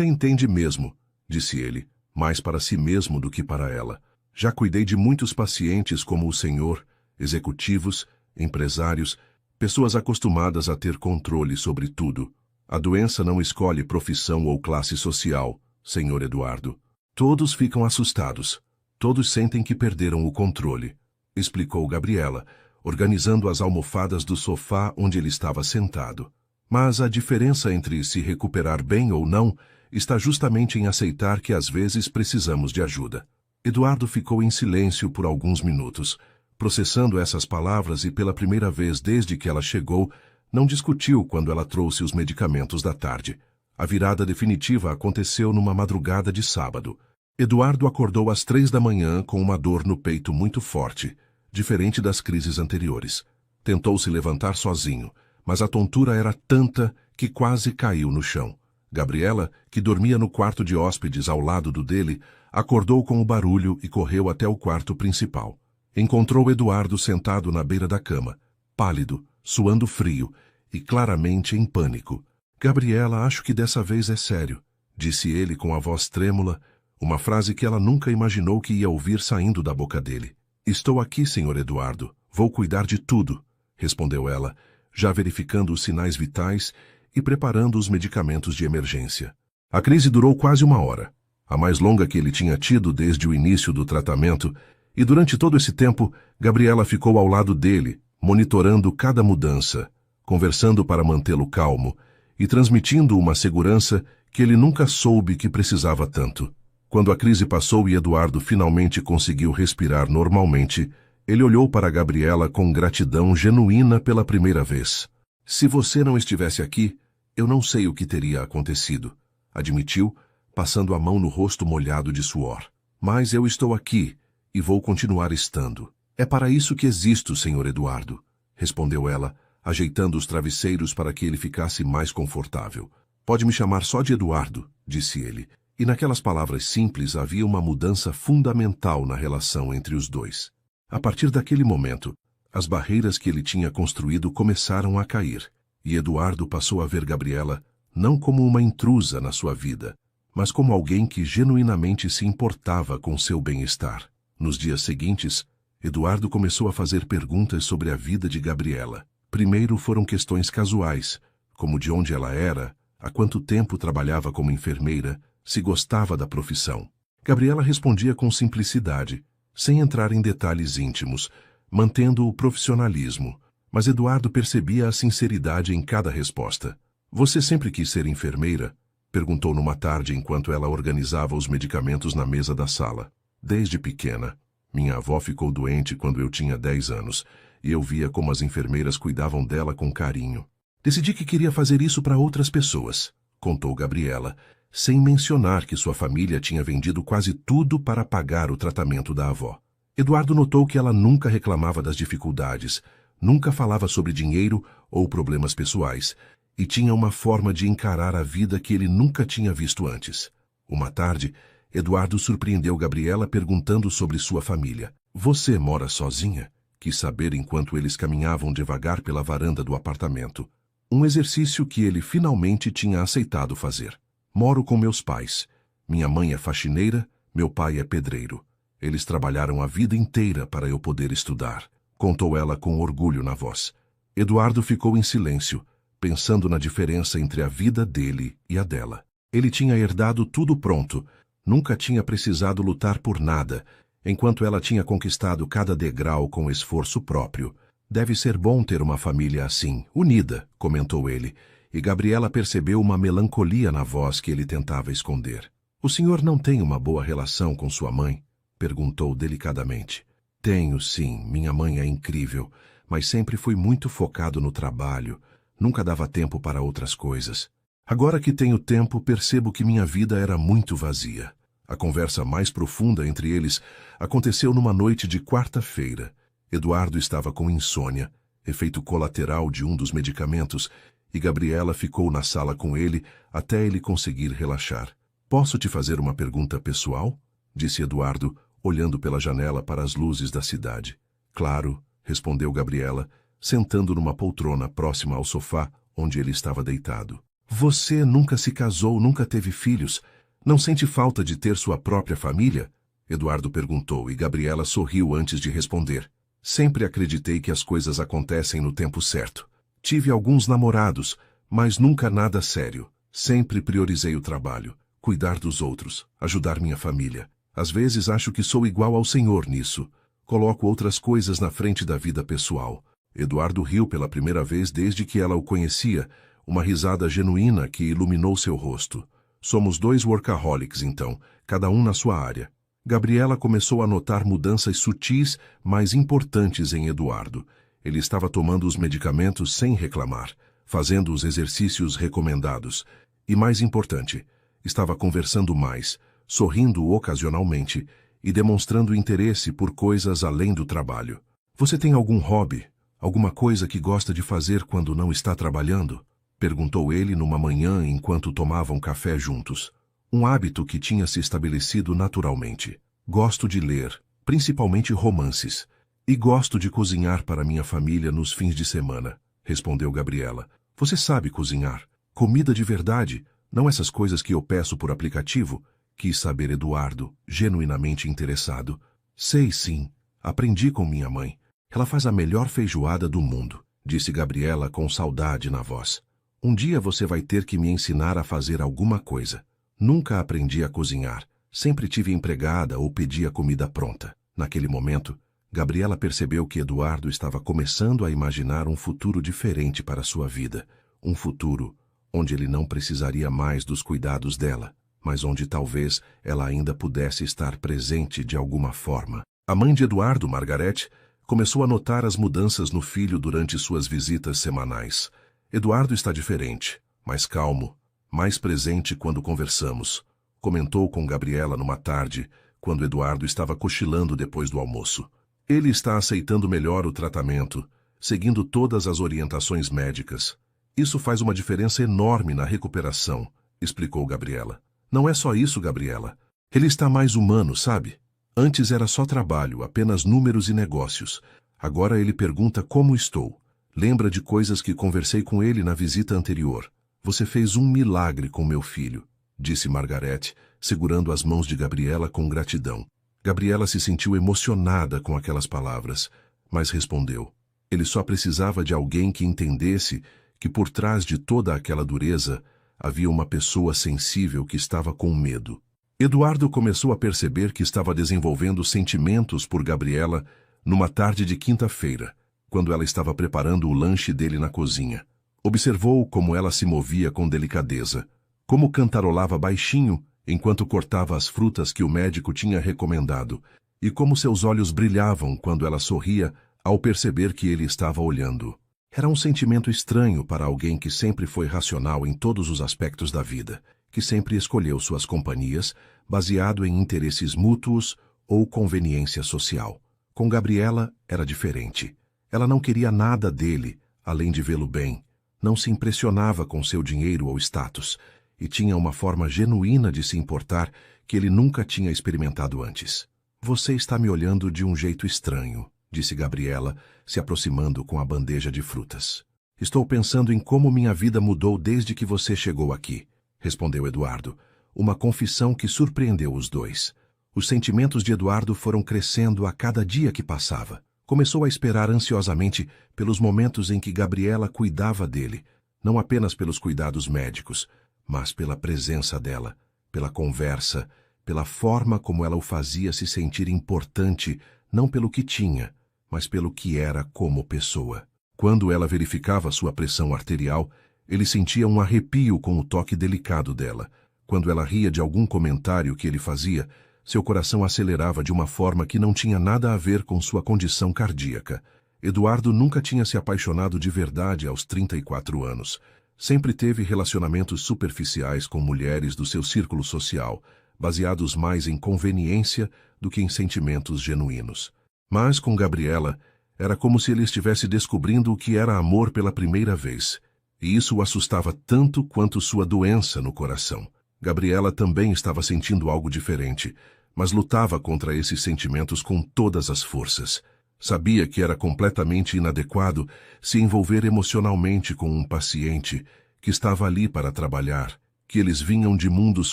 entende mesmo, disse ele, mais para si mesmo do que para ela. Já cuidei de muitos pacientes como o senhor, executivos, empresários, pessoas acostumadas a ter controle sobre tudo. A doença não escolhe profissão ou classe social, senhor Eduardo. Todos ficam assustados. Todos sentem que perderam o controle, explicou Gabriela, organizando as almofadas do sofá onde ele estava sentado. Mas a diferença entre se recuperar bem ou não está justamente em aceitar que às vezes precisamos de ajuda. Eduardo ficou em silêncio por alguns minutos, processando essas palavras e pela primeira vez desde que ela chegou, não discutiu quando ela trouxe os medicamentos da tarde. A virada definitiva aconteceu numa madrugada de sábado. Eduardo acordou às 3 da manhã com uma dor no peito muito forte, diferente das crises anteriores. Tentou se levantar sozinho, mas a tontura era tanta que quase caiu no chão. Gabriela, que dormia no quarto de hóspedes ao lado do dele, acordou com o barulho e correu até o quarto principal. Encontrou Eduardo sentado na beira da cama, pálido, suando frio e claramente em pânico. Gabriela, acho que dessa vez é sério, disse ele com a voz trêmula, uma frase que ela nunca imaginou que ia ouvir saindo da boca dele. Estou aqui, senhor Eduardo. Vou cuidar de tudo, respondeu ela, já verificando os sinais vitais e preparando os medicamentos de emergência. A crise durou quase 1 hora, a mais longa que ele tinha tido desde o início do tratamento, e durante todo esse tempo, Gabriela ficou ao lado dele, monitorando cada mudança, conversando para mantê-lo calmo e transmitindo uma segurança que ele nunca soube que precisava tanto. Quando a crise passou e Eduardo finalmente conseguiu respirar normalmente, ele olhou para Gabriela com gratidão genuína pela primeira vez. Se você não estivesse aqui, eu não sei o que teria acontecido, admitiu, passando a mão no rosto molhado de suor. Mas eu estou aqui e vou continuar estando. É para isso que existo, senhor Eduardo, respondeu ela, ajeitando os travesseiros para que ele ficasse mais confortável. Pode me chamar só de Eduardo, disse ele. E naquelas palavras simples havia uma mudança fundamental na relação entre os dois. A partir daquele momento, as barreiras que ele tinha construído começaram a cair, e Eduardo passou a ver Gabriela não como uma intrusa na sua vida, mas como alguém que genuinamente se importava com seu bem-estar. Nos dias seguintes, Eduardo começou a fazer perguntas sobre a vida de Gabriela. Primeiro foram questões casuais, como de onde ela era, há quanto tempo trabalhava como enfermeira, se gostava da profissão. Gabriela respondia com simplicidade, sem entrar em detalhes íntimos, mantendo o profissionalismo, mas Eduardo percebia a sinceridade em cada resposta. Você sempre quis ser enfermeira? Perguntou numa tarde enquanto ela organizava os medicamentos na mesa da sala. Desde pequena. Minha avó ficou doente quando eu tinha 10 anos, e eu via como as enfermeiras cuidavam dela com carinho. Decidi que queria fazer isso para outras pessoas, contou Gabriela, sem mencionar que sua família tinha vendido quase tudo para pagar o tratamento da avó. Eduardo notou que ela nunca reclamava das dificuldades, nunca falava sobre dinheiro ou problemas pessoais, e tinha uma forma de encarar a vida que ele nunca tinha visto antes. Uma tarde, Eduardo surpreendeu Gabriela perguntando sobre sua família. Você mora sozinha? Quis saber enquanto eles caminhavam devagar pela varanda do apartamento. Um exercício que ele finalmente tinha aceitado fazer. Moro com meus pais. Minha mãe é faxineira, meu pai é pedreiro. Eles trabalharam a vida inteira para eu poder estudar, contou ela com orgulho na voz. Eduardo ficou em silêncio, pensando na diferença entre a vida dele e a dela. Ele tinha herdado tudo pronto, nunca tinha precisado lutar por nada, enquanto ela tinha conquistado cada degrau com esforço próprio. Deve ser bom ter uma família assim, unida, comentou ele, e Gabriela percebeu uma melancolia na voz que ele tentava esconder. O senhor não tem uma boa relação com sua mãe? Perguntou delicadamente. Tenho sim, minha mãe é incrível, mas sempre fui muito focado no trabalho, nunca dava tempo para outras coisas. Agora que tenho tempo, percebo que minha vida era muito vazia. A conversa mais profunda entre eles aconteceu numa noite de quarta-feira. Eduardo estava com insônia, efeito colateral de um dos medicamentos, e Gabriela ficou na sala com ele até ele conseguir relaxar. Posso te fazer uma pergunta pessoal? Disse Eduardo, olhando pela janela para as luzes da cidade. Claro, respondeu Gabriela, sentando numa poltrona próxima ao sofá onde ele estava deitado. Você nunca se casou, nunca teve filhos. Não sente falta de ter sua própria família? Eduardo perguntou e Gabriela sorriu antes de responder. Sempre acreditei que as coisas acontecem no tempo certo. Tive alguns namorados, mas nunca nada sério. Sempre priorizei o trabalho, cuidar dos outros, ajudar minha família. Às vezes acho que sou igual ao Senhor nisso. Coloco outras coisas na frente da vida pessoal. Eduardo riu pela primeira vez desde que ela o conhecia, uma risada genuína que iluminou seu rosto. Somos dois workaholics, então, cada um na sua área. Gabriela começou a notar mudanças sutis, mas importantes em Eduardo. Ele estava tomando os medicamentos sem reclamar, fazendo os exercícios recomendados. E mais importante, estava conversando mais, sorrindo ocasionalmente e demonstrando interesse por coisas além do trabalho. Você tem algum hobby? Alguma coisa que gosta de fazer quando não está trabalhando? Perguntou ele numa manhã enquanto tomavam café juntos. Um hábito que tinha se estabelecido naturalmente. Gosto de ler, principalmente romances. E gosto de cozinhar para minha família nos fins de semana, respondeu Gabriela. Você sabe cozinhar? Comida de verdade, não essas coisas que eu peço por aplicativo? Quis saber Eduardo, genuinamente interessado. Sei sim, aprendi com minha mãe. Ela faz a melhor feijoada do mundo, disse Gabriela com saudade na voz. Um dia você vai ter que me ensinar a fazer alguma coisa. Nunca aprendi a cozinhar. Sempre tive empregada ou pedia comida pronta. Naquele momento, Gabriela percebeu que Eduardo estava começando a imaginar um futuro diferente para sua vida. Um futuro onde ele não precisaria mais dos cuidados dela, mas onde talvez ela ainda pudesse estar presente de alguma forma. A mãe de Eduardo, Margarete, começou a notar as mudanças no filho durante suas visitas semanais. Eduardo está diferente, mais calmo, mais presente quando conversamos, comentou com Gabriela numa tarde, quando Eduardo estava cochilando depois do almoço. Ele está aceitando melhor o tratamento, seguindo todas as orientações médicas. Isso faz uma diferença enorme na recuperação, explicou Gabriela. Não é só isso, Gabriela. Ele está mais humano, sabe? Antes era só trabalho, apenas números e negócios. Agora ele pergunta como estou. Lembra de coisas que conversei com ele na visita anterior. Você fez um milagre com meu filho, disse Margarete, segurando as mãos de Gabriela com gratidão. Gabriela se sentiu emocionada com aquelas palavras, mas respondeu. Ele só precisava de alguém que entendesse que por trás de toda aquela dureza havia uma pessoa sensível que estava com medo. Eduardo começou a perceber que estava desenvolvendo sentimentos por Gabriela numa tarde de quinta-feira, quando ela estava preparando o lanche dele na cozinha. Observou como ela se movia com delicadeza, como cantarolava baixinho enquanto cortava as frutas que o médico tinha recomendado, e como seus olhos brilhavam quando ela sorria ao perceber que ele estava olhando. Era um sentimento estranho para alguém que sempre foi racional em todos os aspectos da vida, que sempre escolheu suas companhias baseado em interesses mútuos ou conveniência social. Com Gabriela era diferente. Ela não queria nada dele, além de vê-lo bem. Não se impressionava com seu dinheiro ou status, e tinha uma forma genuína de se importar que ele nunca tinha experimentado antes. Você está me olhando de um jeito estranho, disse Gabriela, se aproximando com a bandeja de frutas. Estou pensando em como minha vida mudou desde que você chegou aqui, respondeu Eduardo, uma confissão que surpreendeu os dois. Os sentimentos de Eduardo foram crescendo a cada dia que passava. Começou a esperar ansiosamente pelos momentos em que Gabriela cuidava dele, não apenas pelos cuidados médicos, mas pela presença dela, pela conversa, pela forma como ela o fazia se sentir importante, não pelo que tinha, mas pelo que era como pessoa. Quando ela verificava sua pressão arterial, ele sentia um arrepio com o toque delicado dela. Quando ela ria de algum comentário que ele fazia, seu coração acelerava de uma forma que não tinha nada a ver com sua condição cardíaca. Eduardo nunca tinha se apaixonado de verdade aos 34 anos. Sempre teve relacionamentos superficiais com mulheres do seu círculo social, baseados mais em conveniência do que em sentimentos genuínos. Mas com Gabriela, era como se ele estivesse descobrindo o que era amor pela primeira vez. E isso o assustava tanto quanto sua doença no coração. Gabriela também estava sentindo algo diferente, mas lutava contra esses sentimentos com todas as forças. Sabia que era completamente inadequado se envolver emocionalmente com um paciente que estava ali para trabalhar, que eles vinham de mundos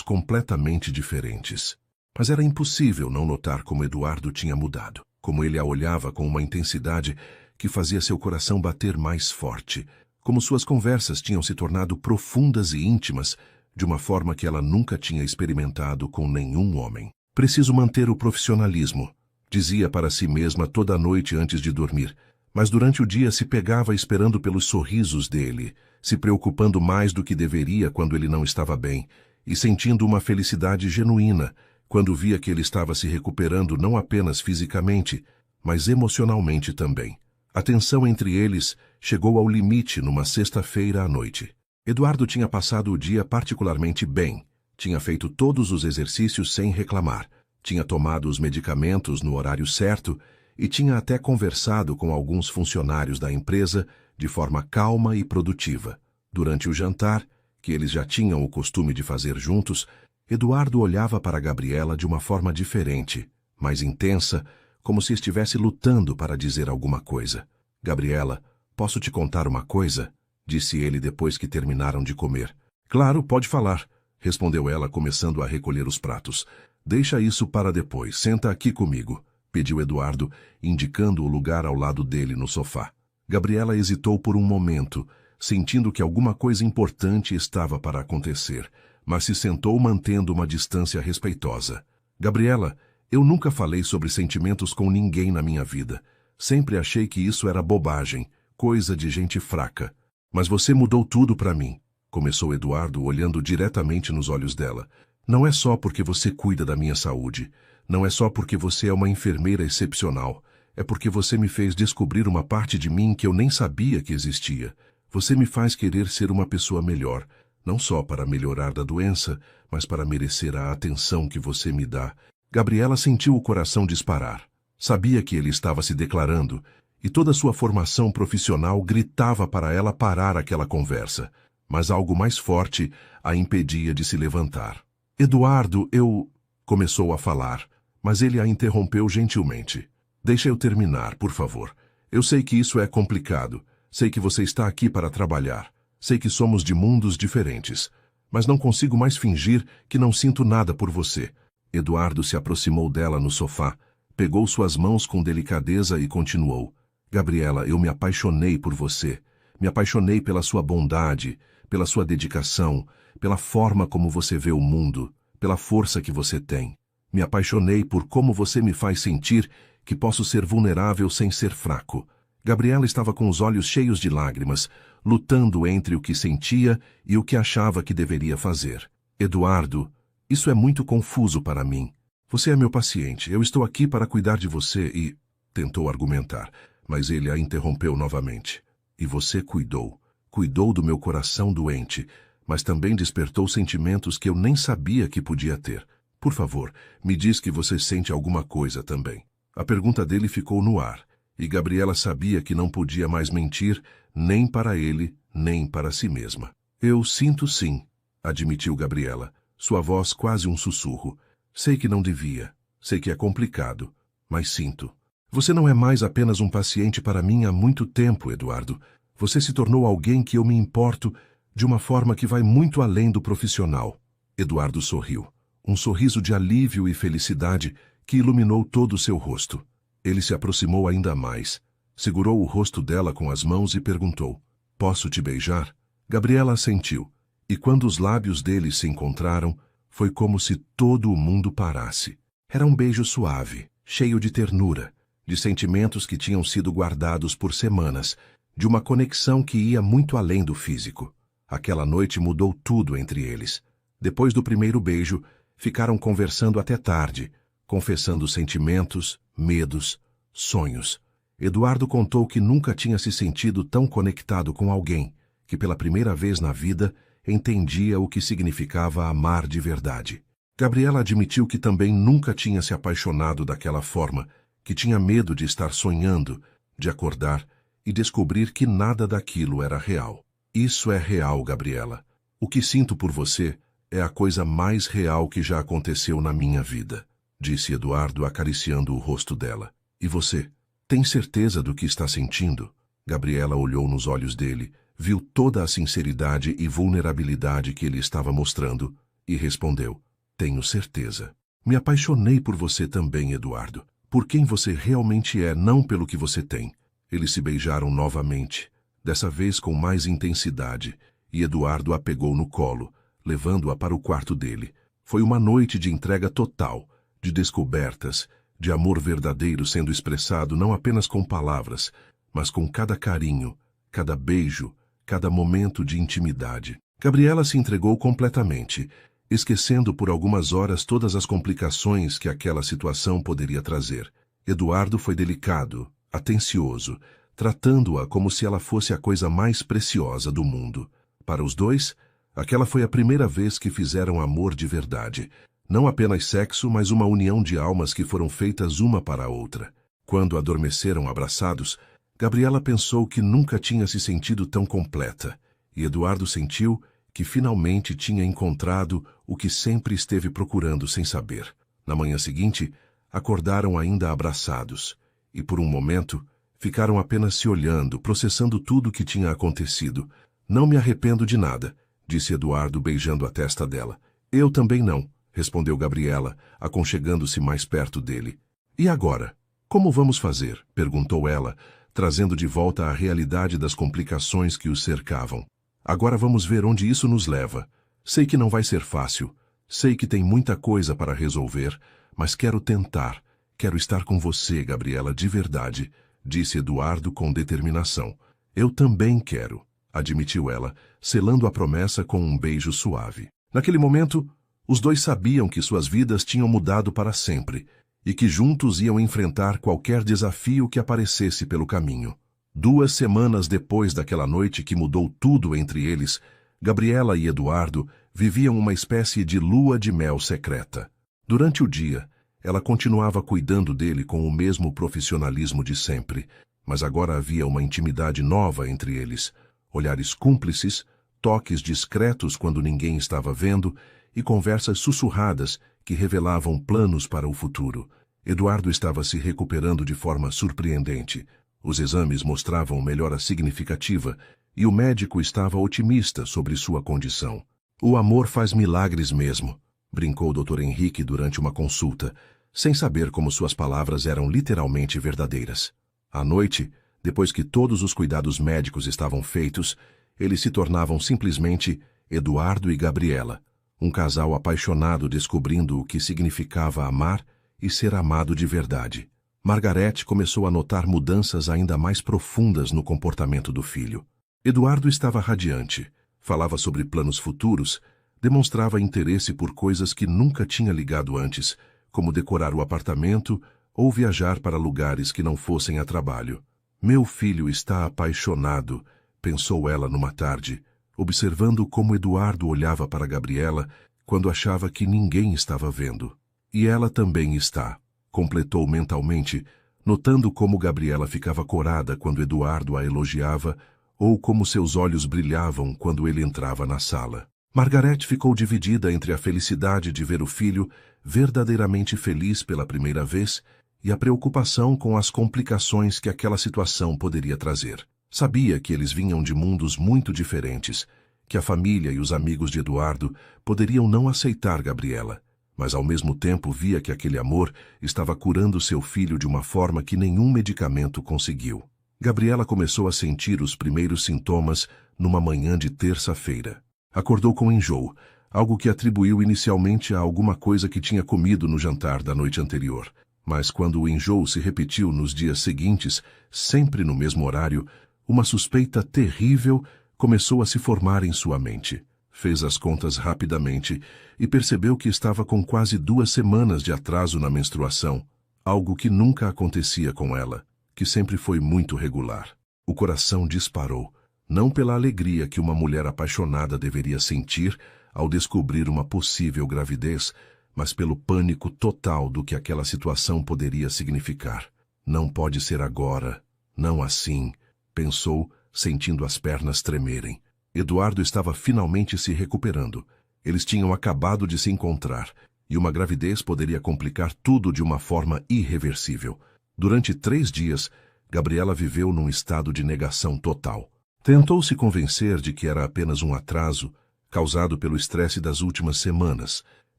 completamente diferentes. Mas era impossível não notar como Eduardo tinha mudado, como ele a olhava com uma intensidade que fazia seu coração bater mais forte, como suas conversas tinham se tornado profundas e íntimas, de uma forma que ela nunca tinha experimentado com nenhum homem. Preciso manter o profissionalismo, dizia para si mesma toda noite antes de dormir, mas durante o dia se pegava esperando pelos sorrisos dele, se preocupando mais do que deveria quando ele não estava bem, e sentindo uma felicidade genuína quando via que ele estava se recuperando não apenas fisicamente, mas emocionalmente também. A tensão entre eles chegou ao limite numa sexta-feira à noite. Eduardo tinha passado o dia particularmente bem, tinha feito todos os exercícios sem reclamar, tinha tomado os medicamentos no horário certo e tinha até conversado com alguns funcionários da empresa de forma calma e produtiva. Durante o jantar, que eles já tinham o costume de fazer juntos, Eduardo olhava para Gabriela de uma forma diferente, mais intensa, como se estivesse lutando para dizer alguma coisa. Gabriela, posso te contar uma coisa? Disse ele depois que terminaram de comer. Claro, pode falar, respondeu ela, começando a recolher os pratos. Deixa isso para depois, senta aqui comigo, pediu Eduardo, indicando o lugar ao lado dele no sofá. Gabriela hesitou por um momento, sentindo que alguma coisa importante estava para acontecer, mas se sentou mantendo uma distância respeitosa. Gabriela, eu nunca falei sobre sentimentos com ninguém na minha vida. Sempre achei que isso era bobagem, coisa de gente fraca. Mas você mudou tudo para mim, começou Eduardo olhando diretamente nos olhos dela. Não é só porque você cuida da minha saúde. Não é só porque você é uma enfermeira excepcional. É porque você me fez descobrir uma parte de mim que eu nem sabia que existia. Você me faz querer ser uma pessoa melhor, não só para melhorar da doença, mas para merecer a atenção que você me dá. Gabriela sentiu o coração disparar. Sabia que ele estava se declarando, e toda sua formação profissional gritava para ela parar aquela conversa, mas algo mais forte a impedia de se levantar. Eduardo, eu... começou a falar, mas ele a interrompeu gentilmente. Deixa eu terminar, por favor. Eu sei que isso é complicado, sei que você está aqui para trabalhar, sei que somos de mundos diferentes, mas não consigo mais fingir que não sinto nada por você. Eduardo se aproximou dela no sofá, pegou suas mãos com delicadeza e continuou. Gabriela, eu me apaixonei por você. Me apaixonei pela sua bondade, pela sua dedicação, pela forma como você vê o mundo, pela força que você tem. Me apaixonei por como você me faz sentir que posso ser vulnerável sem ser fraco. Gabriela estava com os olhos cheios de lágrimas, lutando entre o que sentia e o que achava que deveria fazer. Eduardo, isso é muito confuso para mim. Você é meu paciente, eu estou aqui para cuidar de você e... tentou argumentar, mas ele a interrompeu novamente. E você cuidou. Cuidou do meu coração doente, mas também despertou sentimentos que eu nem sabia que podia ter. Por favor, me diz que você sente alguma coisa também. A pergunta dele ficou no ar, e Gabriela sabia que não podia mais mentir, nem para ele, nem para si mesma. Eu sinto sim, admitiu Gabriela, sua voz quase um sussurro. Sei que não devia, sei que é complicado, mas sinto. Você não é mais apenas um paciente para mim há muito tempo, Eduardo. Você se tornou alguém que eu me importo de uma forma que vai muito além do profissional. Eduardo sorriu. Um sorriso de alívio e felicidade que iluminou todo o seu rosto. Ele se aproximou ainda mais, segurou o rosto dela com as mãos e perguntou: "Posso te beijar?" Gabriela assentiu, e quando os lábios dele se encontraram, foi como se todo o mundo parasse. Era um beijo suave, cheio de ternura, de sentimentos que tinham sido guardados por semanas, de uma conexão que ia muito além do físico. Aquela noite mudou tudo entre eles. Depois do primeiro beijo, ficaram conversando até tarde, confessando sentimentos, medos, sonhos. Eduardo contou que nunca tinha se sentido tão conectado com alguém, que pela primeira vez na vida entendia o que significava amar de verdade. Gabriela admitiu que também nunca tinha se apaixonado daquela forma, que tinha medo de estar sonhando, de acordar e descobrir que nada daquilo era real. Isso é real, Gabriela. O que sinto por você é a coisa mais real que já aconteceu na minha vida, disse Eduardo acariciando o rosto dela. E você, tem certeza do que está sentindo? Gabriela olhou nos olhos dele, viu toda a sinceridade e vulnerabilidade que ele estava mostrando e respondeu: "Tenho certeza. Me apaixonei por você também, Eduardo. Por quem você realmente é, não pelo que você tem." Eles se beijaram novamente, dessa vez com mais intensidade, e Eduardo a pegou no colo, levando-a para o quarto dele. Foi uma noite de entrega total, de descobertas, de amor verdadeiro sendo expressado não apenas com palavras, mas com cada carinho, cada beijo, cada momento de intimidade. Gabriela se entregou completamente, esquecendo por algumas horas todas as complicações que aquela situação poderia trazer. Eduardo foi delicado, atencioso, tratando-a como se ela fosse a coisa mais preciosa do mundo. Para os dois, aquela foi a primeira vez que fizeram amor de verdade. Não apenas sexo, mas uma união de almas que foram feitas uma para a outra. Quando adormeceram abraçados, Gabriela pensou que nunca tinha se sentido tão completa, e Eduardo sentiu que finalmente tinha encontrado o que sempre esteve procurando sem saber. Na manhã seguinte, acordaram ainda abraçados, e por um momento ficaram apenas se olhando, processando tudo o que tinha acontecido. "Não me arrependo de nada", disse Eduardo beijando a testa dela. "Eu também não", respondeu Gabriela, aconchegando-se mais perto dele. "E agora? Como vamos fazer?", perguntou ela, trazendo de volta a realidade das complicações que os cercavam. "Agora vamos ver onde isso nos leva. Sei que não vai ser fácil. Sei que tem muita coisa para resolver, mas quero tentar. Quero estar com você, Gabriela, de verdade", disse Eduardo com determinação. "Eu também quero", admitiu ela, selando a promessa com um beijo suave. Naquele momento, os dois sabiam que suas vidas tinham mudado para sempre e que juntos iam enfrentar qualquer desafio que aparecesse pelo caminho. 2 semanas depois daquela noite que mudou tudo entre eles, Gabriela e Eduardo viviam uma espécie de lua de mel secreta. Durante o dia, ela continuava cuidando dele com o mesmo profissionalismo de sempre, mas agora havia uma intimidade nova entre eles, olhares cúmplices, toques discretos quando ninguém estava vendo e conversas sussurradas que revelavam planos para o futuro. Eduardo estava se recuperando de forma surpreendente. Os exames mostravam melhora significativa e o médico estava otimista sobre sua condição. "O amor faz milagres mesmo", brincou o Dr. Henrique durante uma consulta, sem saber como suas palavras eram literalmente verdadeiras. À noite, depois que todos os cuidados médicos estavam feitos, eles se tornavam simplesmente Eduardo e Gabriela, um casal apaixonado descobrindo o que significava amar e ser amado de verdade. Margarete começou a notar mudanças ainda mais profundas no comportamento do filho. Eduardo estava radiante, falava sobre planos futuros, demonstrava interesse por coisas que nunca tinha ligado antes, como decorar o apartamento ou viajar para lugares que não fossem a trabalho. Meu filho está apaixonado, pensou ela numa tarde, observando como Eduardo olhava para Gabriela quando achava que ninguém estava vendo. E ela também está, completou mentalmente, notando como Gabriela ficava corada quando Eduardo a elogiava ou como seus olhos brilhavam quando ele entrava na sala. Margarete ficou dividida entre a felicidade de ver o filho verdadeiramente feliz pela primeira vez e a preocupação com as complicações que aquela situação poderia trazer. Sabia que eles vinham de mundos muito diferentes, que a família e os amigos de Eduardo poderiam não aceitar Gabriela, mas ao mesmo tempo via que aquele amor estava curando seu filho de uma forma que nenhum medicamento conseguiu. Gabriela começou a sentir os primeiros sintomas numa manhã de terça-feira. Acordou com enjoo, algo que atribuiu inicialmente a alguma coisa que tinha comido no jantar da noite anterior. Mas quando o enjoo se repetiu nos dias seguintes, sempre no mesmo horário, uma suspeita terrível começou a se formar em sua mente. Fez as contas rapidamente e percebeu que estava com quase 2 semanas de atraso na menstruação, algo que nunca acontecia com ela, que sempre foi muito regular. O coração disparou, não pela alegria que uma mulher apaixonada deveria sentir ao descobrir uma possível gravidez, mas pelo pânico total do que aquela situação poderia significar. Não pode ser agora, não assim, pensou, sentindo as pernas tremerem. Eduardo estava finalmente se recuperando. Eles tinham acabado de se encontrar, e uma gravidez poderia complicar tudo de uma forma irreversível. Durante 3 dias, Gabriela viveu num estado de negação total. Tentou se convencer de que era apenas um atraso, causado pelo estresse das últimas semanas,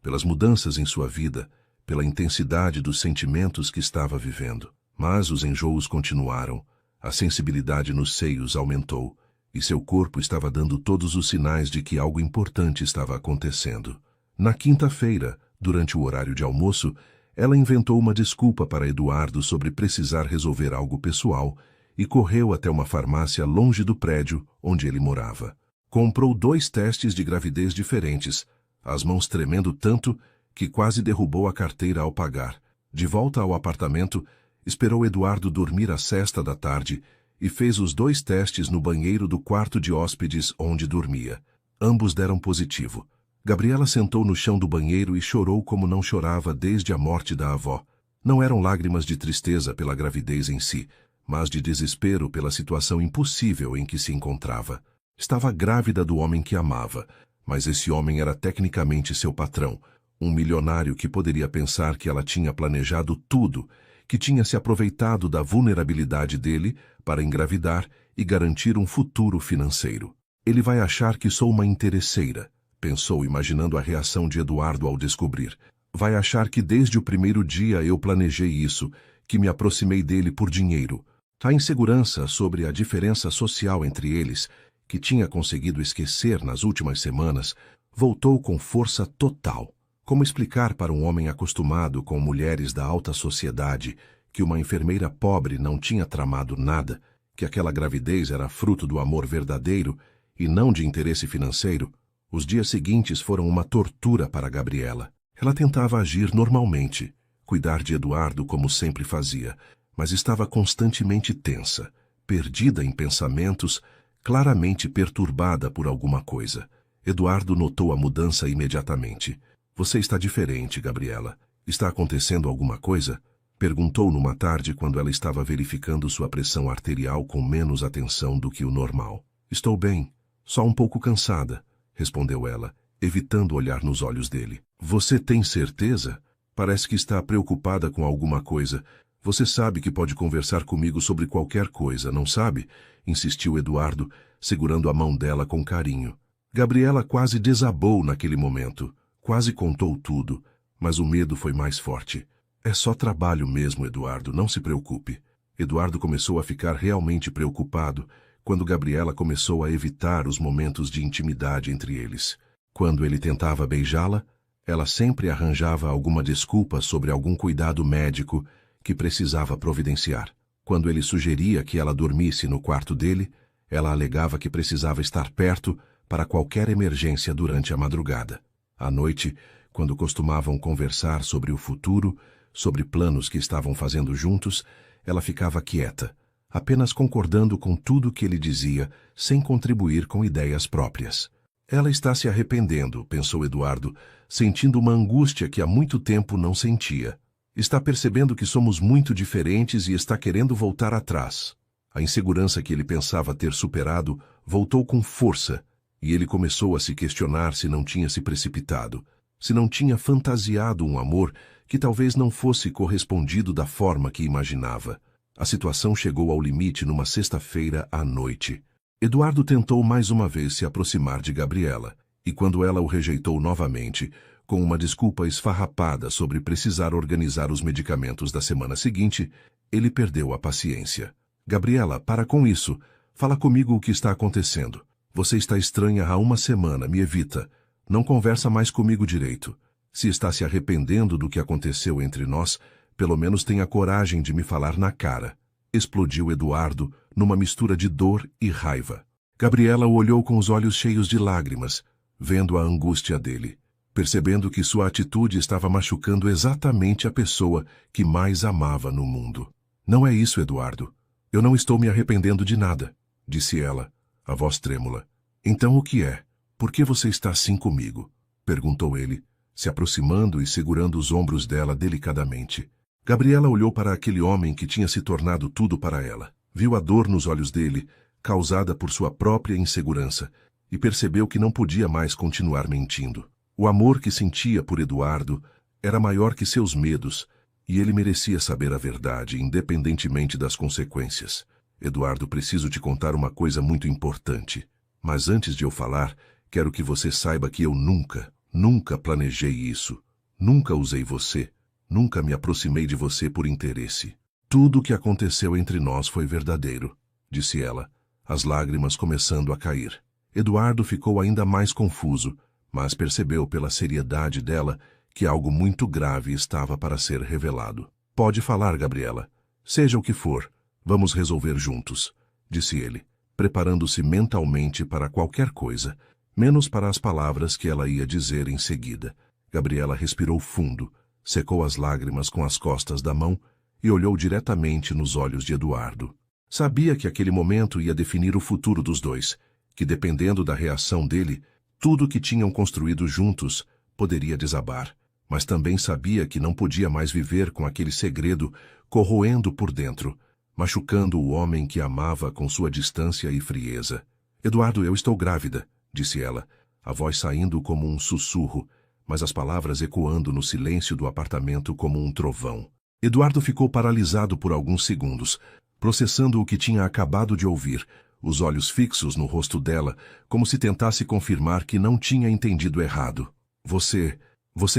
pelas mudanças em sua vida, pela intensidade dos sentimentos que estava vivendo. Mas os enjoos continuaram, a sensibilidade nos seios aumentou, e seu corpo estava dando todos os sinais de que algo importante estava acontecendo. Na quinta-feira, durante o horário de almoço, ela inventou uma desculpa para Eduardo sobre precisar resolver algo pessoal e correu até uma farmácia longe do prédio onde ele morava. Comprou 2 testes de gravidez diferentes, as mãos tremendo tanto que quase derrubou a carteira ao pagar. De volta ao apartamento, esperou Eduardo dormir às 6 da tarde e fez os 2 testes no banheiro do quarto de hóspedes onde dormia. Ambos deram positivo. Gabriela sentou no chão do banheiro e chorou como não chorava desde a morte da avó. Não eram lágrimas de tristeza pela gravidez em si, mas de desespero pela situação impossível em que se encontrava. Estava grávida do homem que amava, mas esse homem era tecnicamente seu patrão, um milionário que poderia pensar que ela tinha planejado tudo, que tinha se aproveitado da vulnerabilidade dele para engravidar e garantir um futuro financeiro. Ele vai achar que sou uma interesseira, pensou imaginando a reação de Eduardo ao descobrir. Vai achar que desde o primeiro dia eu planejei isso, que me aproximei dele por dinheiro. A insegurança sobre a diferença social entre eles, que tinha conseguido esquecer nas últimas semanas, voltou com força total. Como explicar para um homem acostumado com mulheres da alta sociedade que uma enfermeira pobre não tinha tramado nada, que aquela gravidez era fruto do amor verdadeiro e não de interesse financeiro? Os dias seguintes foram uma tortura para Gabriela. Ela tentava agir normalmente, cuidar de Eduardo como sempre fazia, mas estava constantemente tensa, perdida em pensamentos, claramente perturbada por alguma coisa. Eduardo notou a mudança imediatamente. Você está diferente, Gabriela. Está acontecendo alguma coisa? Perguntou numa tarde quando ela estava verificando sua pressão arterial com menos atenção do que o normal. Estou bem, só um pouco cansada, respondeu ela, evitando olhar nos olhos dele. Você tem certeza? Parece que está preocupada com alguma coisa. Você sabe que pode conversar comigo sobre qualquer coisa, não sabe? Insistiu Eduardo, segurando a mão dela com carinho. Gabriela quase desabou naquele momento. Quase contou tudo, mas o medo foi mais forte. É só trabalho mesmo, Eduardo, não se preocupe. Eduardo começou a ficar realmente preocupado quando Gabriela começou a evitar os momentos de intimidade entre eles. Quando ele tentava beijá-la, ela sempre arranjava alguma desculpa sobre algum cuidado médico que precisava providenciar. Quando ele sugeria que ela dormisse no quarto dele, ela alegava que precisava estar perto para qualquer emergência durante a madrugada. À noite, quando costumavam conversar sobre o futuro, sobre planos que estavam fazendo juntos, ela ficava quieta, apenas concordando com tudo que ele dizia, sem contribuir com ideias próprias. Ela está se arrependendo, pensou Eduardo, sentindo uma angústia que há muito tempo não sentia. Está percebendo que somos muito diferentes e está querendo voltar atrás. A insegurança que ele pensava ter superado voltou com força, e ele começou a se questionar se não tinha se precipitado, se não tinha fantasiado um amor que talvez não fosse correspondido da forma que imaginava. A situação chegou ao limite numa sexta-feira à noite. Eduardo tentou mais uma vez se aproximar de Gabriela, e quando ela o rejeitou novamente, com uma desculpa esfarrapada sobre precisar organizar os medicamentos da semana seguinte, ele perdeu a paciência. Gabriela, para com isso. Fala comigo o que está acontecendo. Você está estranha há uma semana, me evita. Não conversa mais comigo direito. Se está se arrependendo do que aconteceu entre nós, pelo menos tenha coragem de me falar na cara. Explodiu Eduardo, numa mistura de dor e raiva. Gabriela o olhou com os olhos cheios de lágrimas, vendo a angústia dele, percebendo que sua atitude estava machucando exatamente a pessoa que mais amava no mundo. Não é isso, Eduardo. Eu não estou me arrependendo de nada, disse ela, a voz trêmula. Então o que é? Por que você está assim comigo? Perguntou ele, se aproximando e segurando os ombros dela delicadamente. Gabriela olhou para aquele homem que tinha se tornado tudo para ela. Viu a dor nos olhos dele, causada por sua própria insegurança, e percebeu que não podia mais continuar mentindo. O amor que sentia por Eduardo era maior que seus medos, e ele merecia saber a verdade, independentemente das consequências. Eduardo, preciso te contar uma coisa muito importante. Mas antes de eu falar, quero que você saiba que eu nunca planejei isso. Nunca usei você. Nunca me aproximei de você por interesse. Tudo o que aconteceu entre nós foi verdadeiro, disse ela, as lágrimas começando a cair. Eduardo ficou ainda mais confuso, mas percebeu pela seriedade dela que algo muito grave estava para ser revelado. Pode falar, Gabriela. Seja o que for, vamos resolver juntos, disse ele, preparando-se mentalmente para qualquer coisa, menos para as palavras que ela ia dizer em seguida. Gabriela respirou fundo, secou as lágrimas com as costas da mão e olhou diretamente nos olhos de Eduardo. Sabia que aquele momento ia definir o futuro dos dois, que dependendo da reação dele, tudo que tinham construído juntos poderia desabar, mas também sabia que não podia mais viver com aquele segredo corroendo por dentro, machucando o homem que amava com sua distância e frieza. Eduardo, eu estou grávida, disse ela, a voz saindo como um sussurro, mas as palavras ecoando no silêncio do apartamento como um trovão. Eduardo ficou paralisado por alguns segundos, processando o que tinha acabado de ouvir, os olhos fixos no rosto dela, como se tentasse confirmar que não tinha entendido errado. Você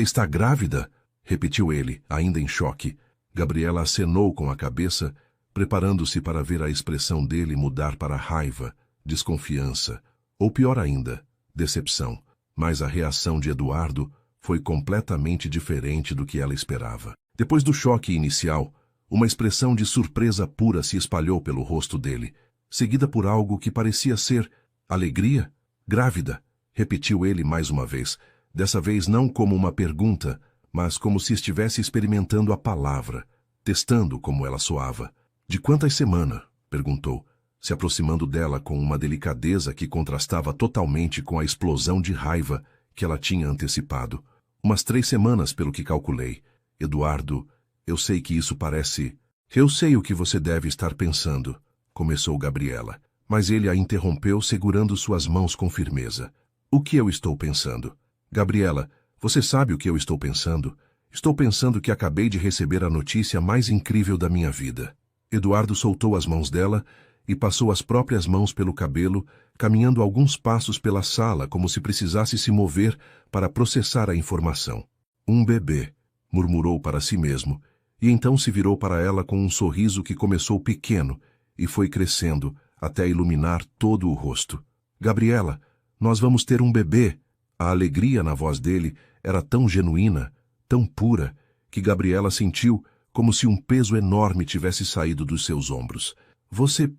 está grávida? Repetiu ele, ainda em choque. Gabriela acenou com a cabeça, preparando-se para ver a expressão dele mudar para raiva, desconfiança, ou pior ainda, decepção. Mas a reação de Eduardo foi completamente diferente do que ela esperava. Depois do choque inicial, uma expressão de surpresa pura se espalhou pelo rosto dele, seguida por algo que parecia ser alegria. Grávida, repetiu ele mais uma vez, dessa vez não como uma pergunta, mas como se estivesse experimentando a palavra, testando como ela soava. De quantas semanas? Perguntou, se aproximando dela com uma delicadeza que contrastava totalmente com a explosão de raiva que ela tinha antecipado. Umas 3 semanas, pelo que calculei. Eduardo, eu sei que isso parece... Eu sei o que você deve estar pensando, começou Gabriela, mas ele a interrompeu segurando suas mãos com firmeza. O que eu estou pensando? Gabriela, você sabe o que eu estou pensando? Estou pensando que acabei de receber a notícia mais incrível da minha vida. Eduardo soltou as mãos dela e passou as próprias mãos pelo cabelo, caminhando alguns passos pela sala como se precisasse se mover para processar a informação. Um bebê, murmurou para si mesmo, e então se virou para ela com um sorriso que começou pequeno e foi crescendo até iluminar todo o rosto. Gabriela, nós vamos ter um bebê. A alegria na voz dele era tão genuína, tão pura, que Gabriela sentiu como se um peso enorme tivesse saído dos seus ombros. Você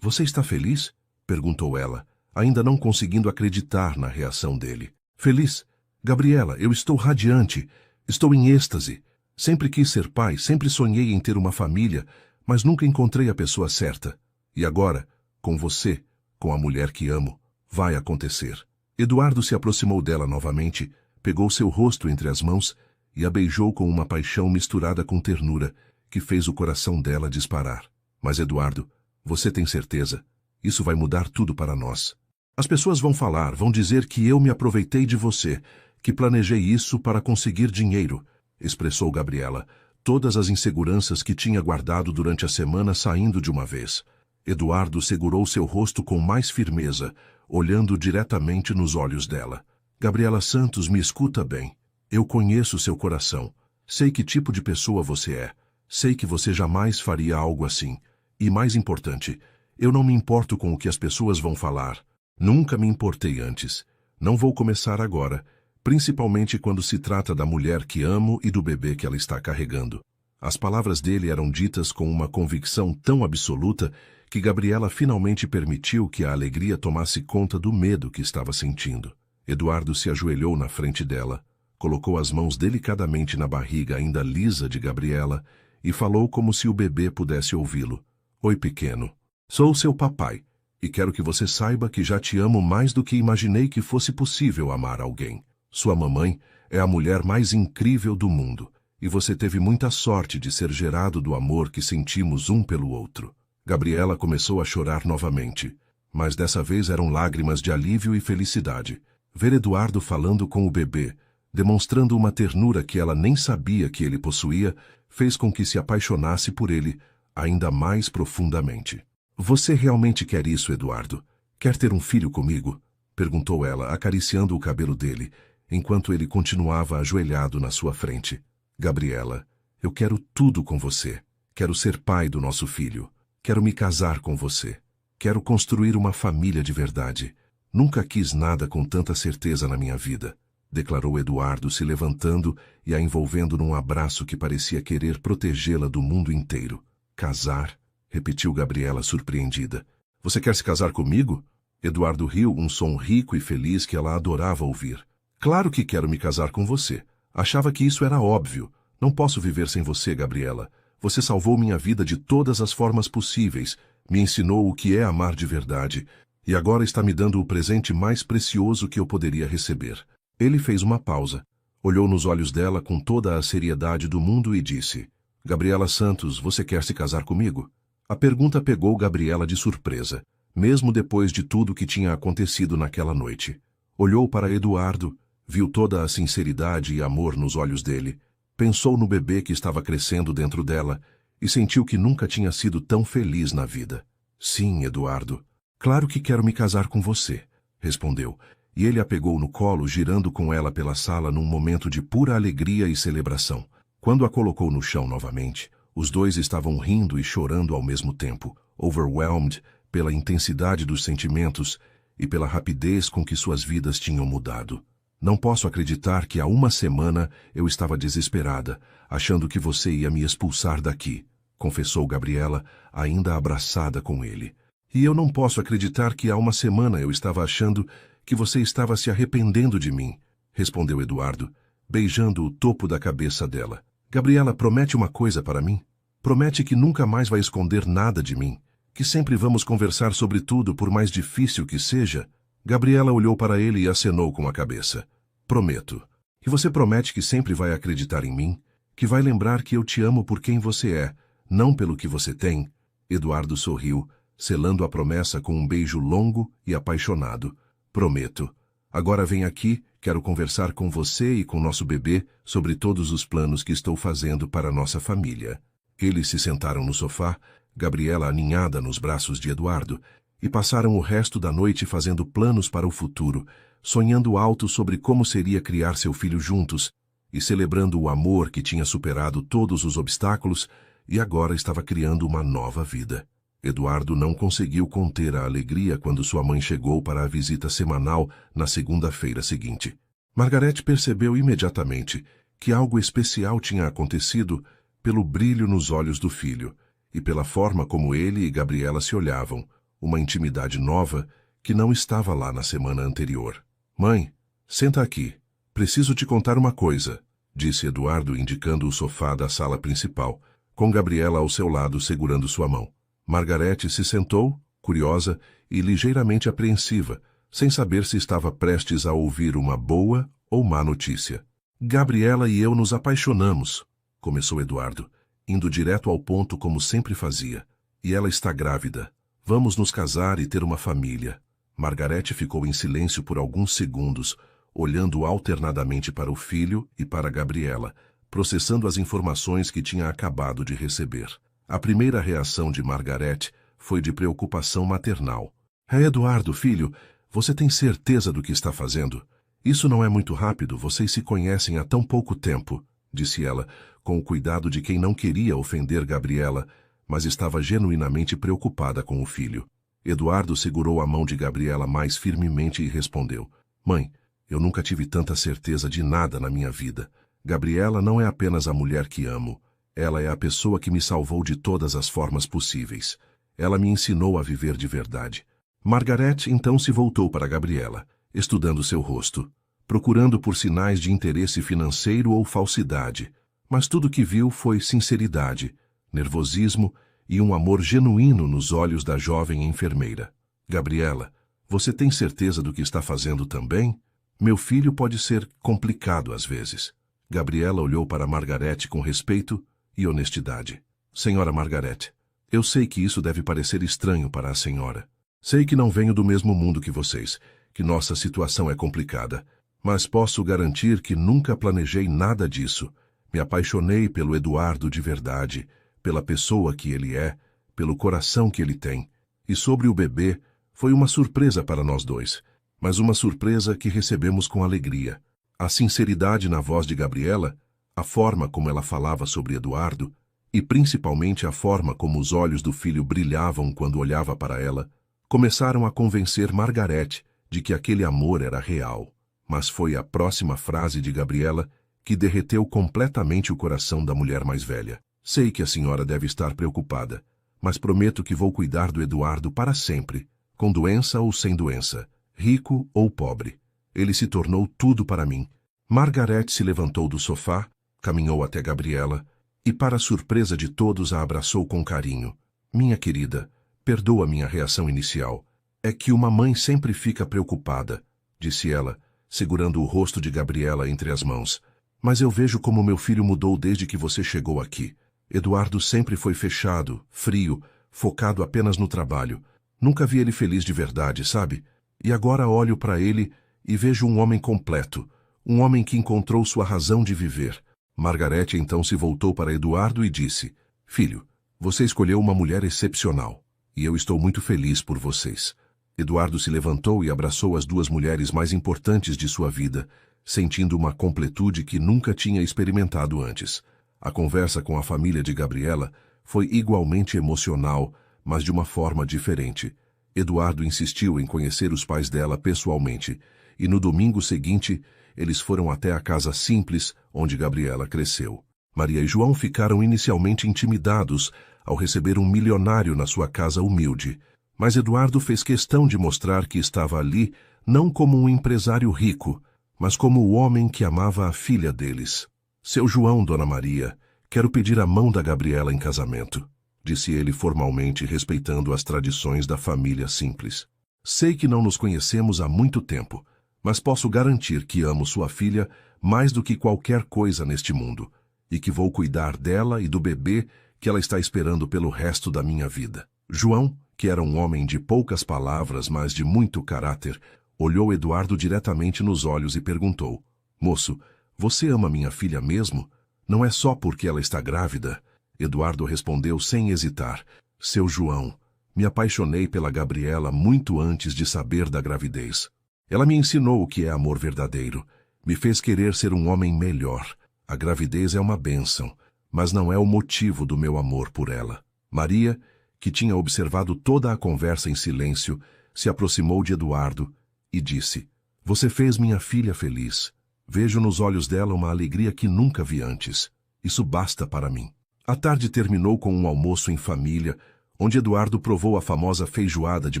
está feliz? Perguntou ela, ainda não conseguindo acreditar na reação dele. Feliz? Gabriela, eu estou radiante. Estou em êxtase. Sempre quis ser pai, sempre sonhei em ter uma família, mas nunca encontrei a pessoa certa. E agora, com você, com a mulher que amo, vai acontecer. Eduardo se aproximou dela novamente, pegou seu rosto entre as mãos e a beijou com uma paixão misturada com ternura, que fez o coração dela disparar. Mas Eduardo, você tem certeza? Isso vai mudar tudo para nós. As pessoas vão falar, vão dizer que eu me aproveitei de você, que planejei isso para conseguir dinheiro, expressou Gabriela, todas as inseguranças que tinha guardado durante a semana saindo de uma vez. Eduardo segurou seu rosto com mais firmeza, olhando diretamente nos olhos dela. Gabriela Santos, me escuta bem. Eu conheço seu coração. Sei que tipo de pessoa você é. Sei que você jamais faria algo assim. E mais importante, eu não me importo com o que as pessoas vão falar. Nunca me importei antes. Não vou começar agora, principalmente quando se trata da mulher que amo e do bebê que ela está carregando. As palavras dele eram ditas com uma convicção tão absoluta que Gabriela finalmente permitiu que a alegria tomasse conta do medo que estava sentindo. Eduardo se ajoelhou na frente dela, colocou as mãos delicadamente na barriga ainda lisa de Gabriela e falou como se o bebê pudesse ouvi-lo. Oi, pequeno. Sou seu papai e quero que você saiba que já te amo mais do que imaginei que fosse possível amar alguém. Sua mamãe é a mulher mais incrível do mundo e você teve muita sorte de ser gerado do amor que sentimos um pelo outro. Gabriela começou a chorar novamente, mas dessa vez eram lágrimas de alívio e felicidade. Ver Eduardo falando com o bebê, demonstrando uma ternura que ela nem sabia que ele possuía, fez com que se apaixonasse por ele ainda mais profundamente. Você realmente quer isso, Eduardo? Quer ter um filho comigo? Perguntou ela, acariciando o cabelo dele, enquanto ele continuava ajoelhado na sua frente. Gabriela, eu quero tudo com você. Quero ser pai do nosso filho. Quero me casar com você. Quero construir uma família de verdade. Nunca quis nada com tanta certeza na minha vida, declarou Eduardo, se levantando e a envolvendo num abraço que parecia querer protegê-la do mundo inteiro. Casar? Repetiu Gabriela, surpreendida. Você quer se casar comigo? Eduardo riu, um som rico e feliz que ela adorava ouvir. Claro que quero me casar com você. Achava que isso era óbvio. Não posso viver sem você, Gabriela. Você salvou minha vida de todas as formas possíveis, me ensinou o que é amar de verdade, e agora está me dando o presente mais precioso que eu poderia receber. Ele fez uma pausa, olhou nos olhos dela com toda a seriedade do mundo e disse: Gabriela Santos, você quer se casar comigo? A pergunta pegou Gabriela de surpresa, mesmo depois de tudo que tinha acontecido naquela noite. Olhou para Eduardo, viu toda a sinceridade e amor nos olhos dele, pensou no bebê que estava crescendo dentro dela e sentiu que nunca tinha sido tão feliz na vida. Sim, Eduardo, claro que quero me casar com você, respondeu, e ele a pegou no colo, girando com ela pela sala num momento de pura alegria e celebração. Quando a colocou no chão novamente, os dois estavam rindo e chorando ao mesmo tempo, overwhelmed pela intensidade dos sentimentos e pela rapidez com que suas vidas tinham mudado. Não posso acreditar que há uma semana eu estava desesperada, achando que você ia me expulsar daqui, confessou Gabriela, ainda abraçada com ele. E eu não posso acreditar que há uma semana eu estava achando que você estava se arrependendo de mim, respondeu Eduardo, beijando o topo da cabeça dela. Gabriela, promete uma coisa para mim? Promete que nunca mais vai esconder nada de mim, que sempre vamos conversar sobre tudo, por mais difícil que seja? Gabriela olhou para ele e acenou com a cabeça. Prometo. E você promete que sempre vai acreditar em mim? Que vai lembrar que eu te amo por quem você é, não pelo que você tem? Eduardo sorriu, selando a promessa com um beijo longo e apaixonado. Prometo. Agora vem aqui, quero conversar com você e com nosso bebê sobre todos os planos que estou fazendo para nossa família. Eles se sentaram no sofá, Gabriela aninhada nos braços de Eduardo, e passaram o resto da noite fazendo planos para o futuro, sonhando alto sobre como seria criar seu filho juntos e celebrando o amor que tinha superado todos os obstáculos e agora estava criando uma nova vida. Eduardo não conseguiu conter a alegria quando sua mãe chegou para a visita semanal na segunda-feira seguinte. Margarete percebeu imediatamente que algo especial tinha acontecido pelo brilho nos olhos do filho e pela forma como ele e Gabriela se olhavam, uma intimidade nova que não estava lá na semana anterior. Mãe, senta aqui. Preciso te contar uma coisa, disse Eduardo indicando o sofá da sala principal, com Gabriela ao seu lado segurando sua mão. Margarete se sentou, curiosa e ligeiramente apreensiva, sem saber se estava prestes a ouvir uma boa ou má notícia. Gabriela e eu nos apaixonamos, começou Eduardo, indo direto ao ponto como sempre fazia. E ela está grávida. Vamos nos casar e ter uma família. Margarete ficou em silêncio por alguns segundos, olhando alternadamente para o filho e para Gabriela, processando as informações que tinha acabado de receber. A primeira reação de Margarete foi de preocupação maternal. Eduardo, filho, você tem certeza do que está fazendo? Isso não é muito rápido, vocês se conhecem há tão pouco tempo, disse ela, com o cuidado de quem não queria ofender Gabriela, mas estava genuinamente preocupada com o filho. Eduardo segurou a mão de Gabriela mais firmemente e respondeu: Mãe, eu nunca tive tanta certeza de nada na minha vida. Gabriela não é apenas a mulher que amo. Ela é a pessoa que me salvou de todas as formas possíveis. Ela me ensinou a viver de verdade. Margarete então se voltou para Gabriela, estudando seu rosto, procurando por sinais de interesse financeiro ou falsidade, mas tudo que viu foi sinceridade, nervosismo e um amor genuíno nos olhos da jovem enfermeira. Gabriela, você tem certeza do que está fazendo também? Meu filho pode ser complicado às vezes. Gabriela olhou para Margarete com respeito e honestidade. Senhora Margarete, eu sei que isso deve parecer estranho para a senhora. Sei que não venho do mesmo mundo que vocês, que nossa situação é complicada, mas posso garantir que nunca planejei nada disso. Me apaixonei pelo Eduardo de verdade, pela pessoa que ele é, pelo coração que ele tem. E sobre o bebê, foi uma surpresa para nós dois, mas uma surpresa que recebemos com alegria. A sinceridade na voz de Gabriela, a forma como ela falava sobre Eduardo, e principalmente a forma como os olhos do filho brilhavam quando olhava para ela, começaram a convencer Margarete de que aquele amor era real. Mas foi a próxima frase de Gabriela que derreteu completamente o coração da mulher mais velha. Sei que a senhora deve estar preocupada, mas prometo que vou cuidar do Eduardo para sempre, com doença ou sem doença, rico ou pobre. Ele se tornou tudo para mim. Margarete se levantou do sofá, caminhou até Gabriela e, para surpresa de todos, a abraçou com carinho. Minha querida, perdoa minha reação inicial. É que uma mãe sempre fica preocupada, disse ela, segurando o rosto de Gabriela entre as mãos. Mas eu vejo como meu filho mudou desde que você chegou aqui. Eduardo sempre foi fechado, frio, focado apenas no trabalho. Nunca vi ele feliz de verdade, sabe? E agora olho para ele e vejo um homem completo, um homem que encontrou sua razão de viver. Margarete então se voltou para Eduardo e disse: Filho, você escolheu uma mulher excepcional, e eu estou muito feliz por vocês. Eduardo se levantou e abraçou as duas mulheres mais importantes de sua vida, sentindo uma completude que nunca tinha experimentado antes. A conversa com a família de Gabriela foi igualmente emocional, mas de uma forma diferente. Eduardo insistiu em conhecer os pais dela pessoalmente, e no domingo seguinte, eles foram até a casa simples onde Gabriela cresceu. Maria e João ficaram inicialmente intimidados ao receber um milionário na sua casa humilde, mas Eduardo fez questão de mostrar que estava ali não como um empresário rico, mas como o homem que amava a filha deles. Seu João, Dona Maria, quero pedir a mão da Gabriela em casamento, disse ele formalmente, respeitando as tradições da família simples. Sei que não nos conhecemos há muito tempo, mas posso garantir que amo sua filha mais do que qualquer coisa neste mundo, e que vou cuidar dela e do bebê que ela está esperando pelo resto da minha vida. João, que era um homem de poucas palavras, mas de muito caráter, olhou Eduardo diretamente nos olhos e perguntou: Moço, você ama minha filha mesmo? Não é só porque ela está grávida? Eduardo respondeu sem hesitar: Seu João, me apaixonei pela Gabriela muito antes de saber da gravidez. Ela me ensinou o que é amor verdadeiro. Me fez querer ser um homem melhor. A gravidez é uma bênção, mas não é o motivo do meu amor por ela. Maria, que tinha observado toda a conversa em silêncio, se aproximou de Eduardo e disse: Você fez minha filha feliz. Vejo nos olhos dela uma alegria que nunca vi antes. Isso basta para mim. A tarde terminou com um almoço em família, onde Eduardo provou a famosa feijoada de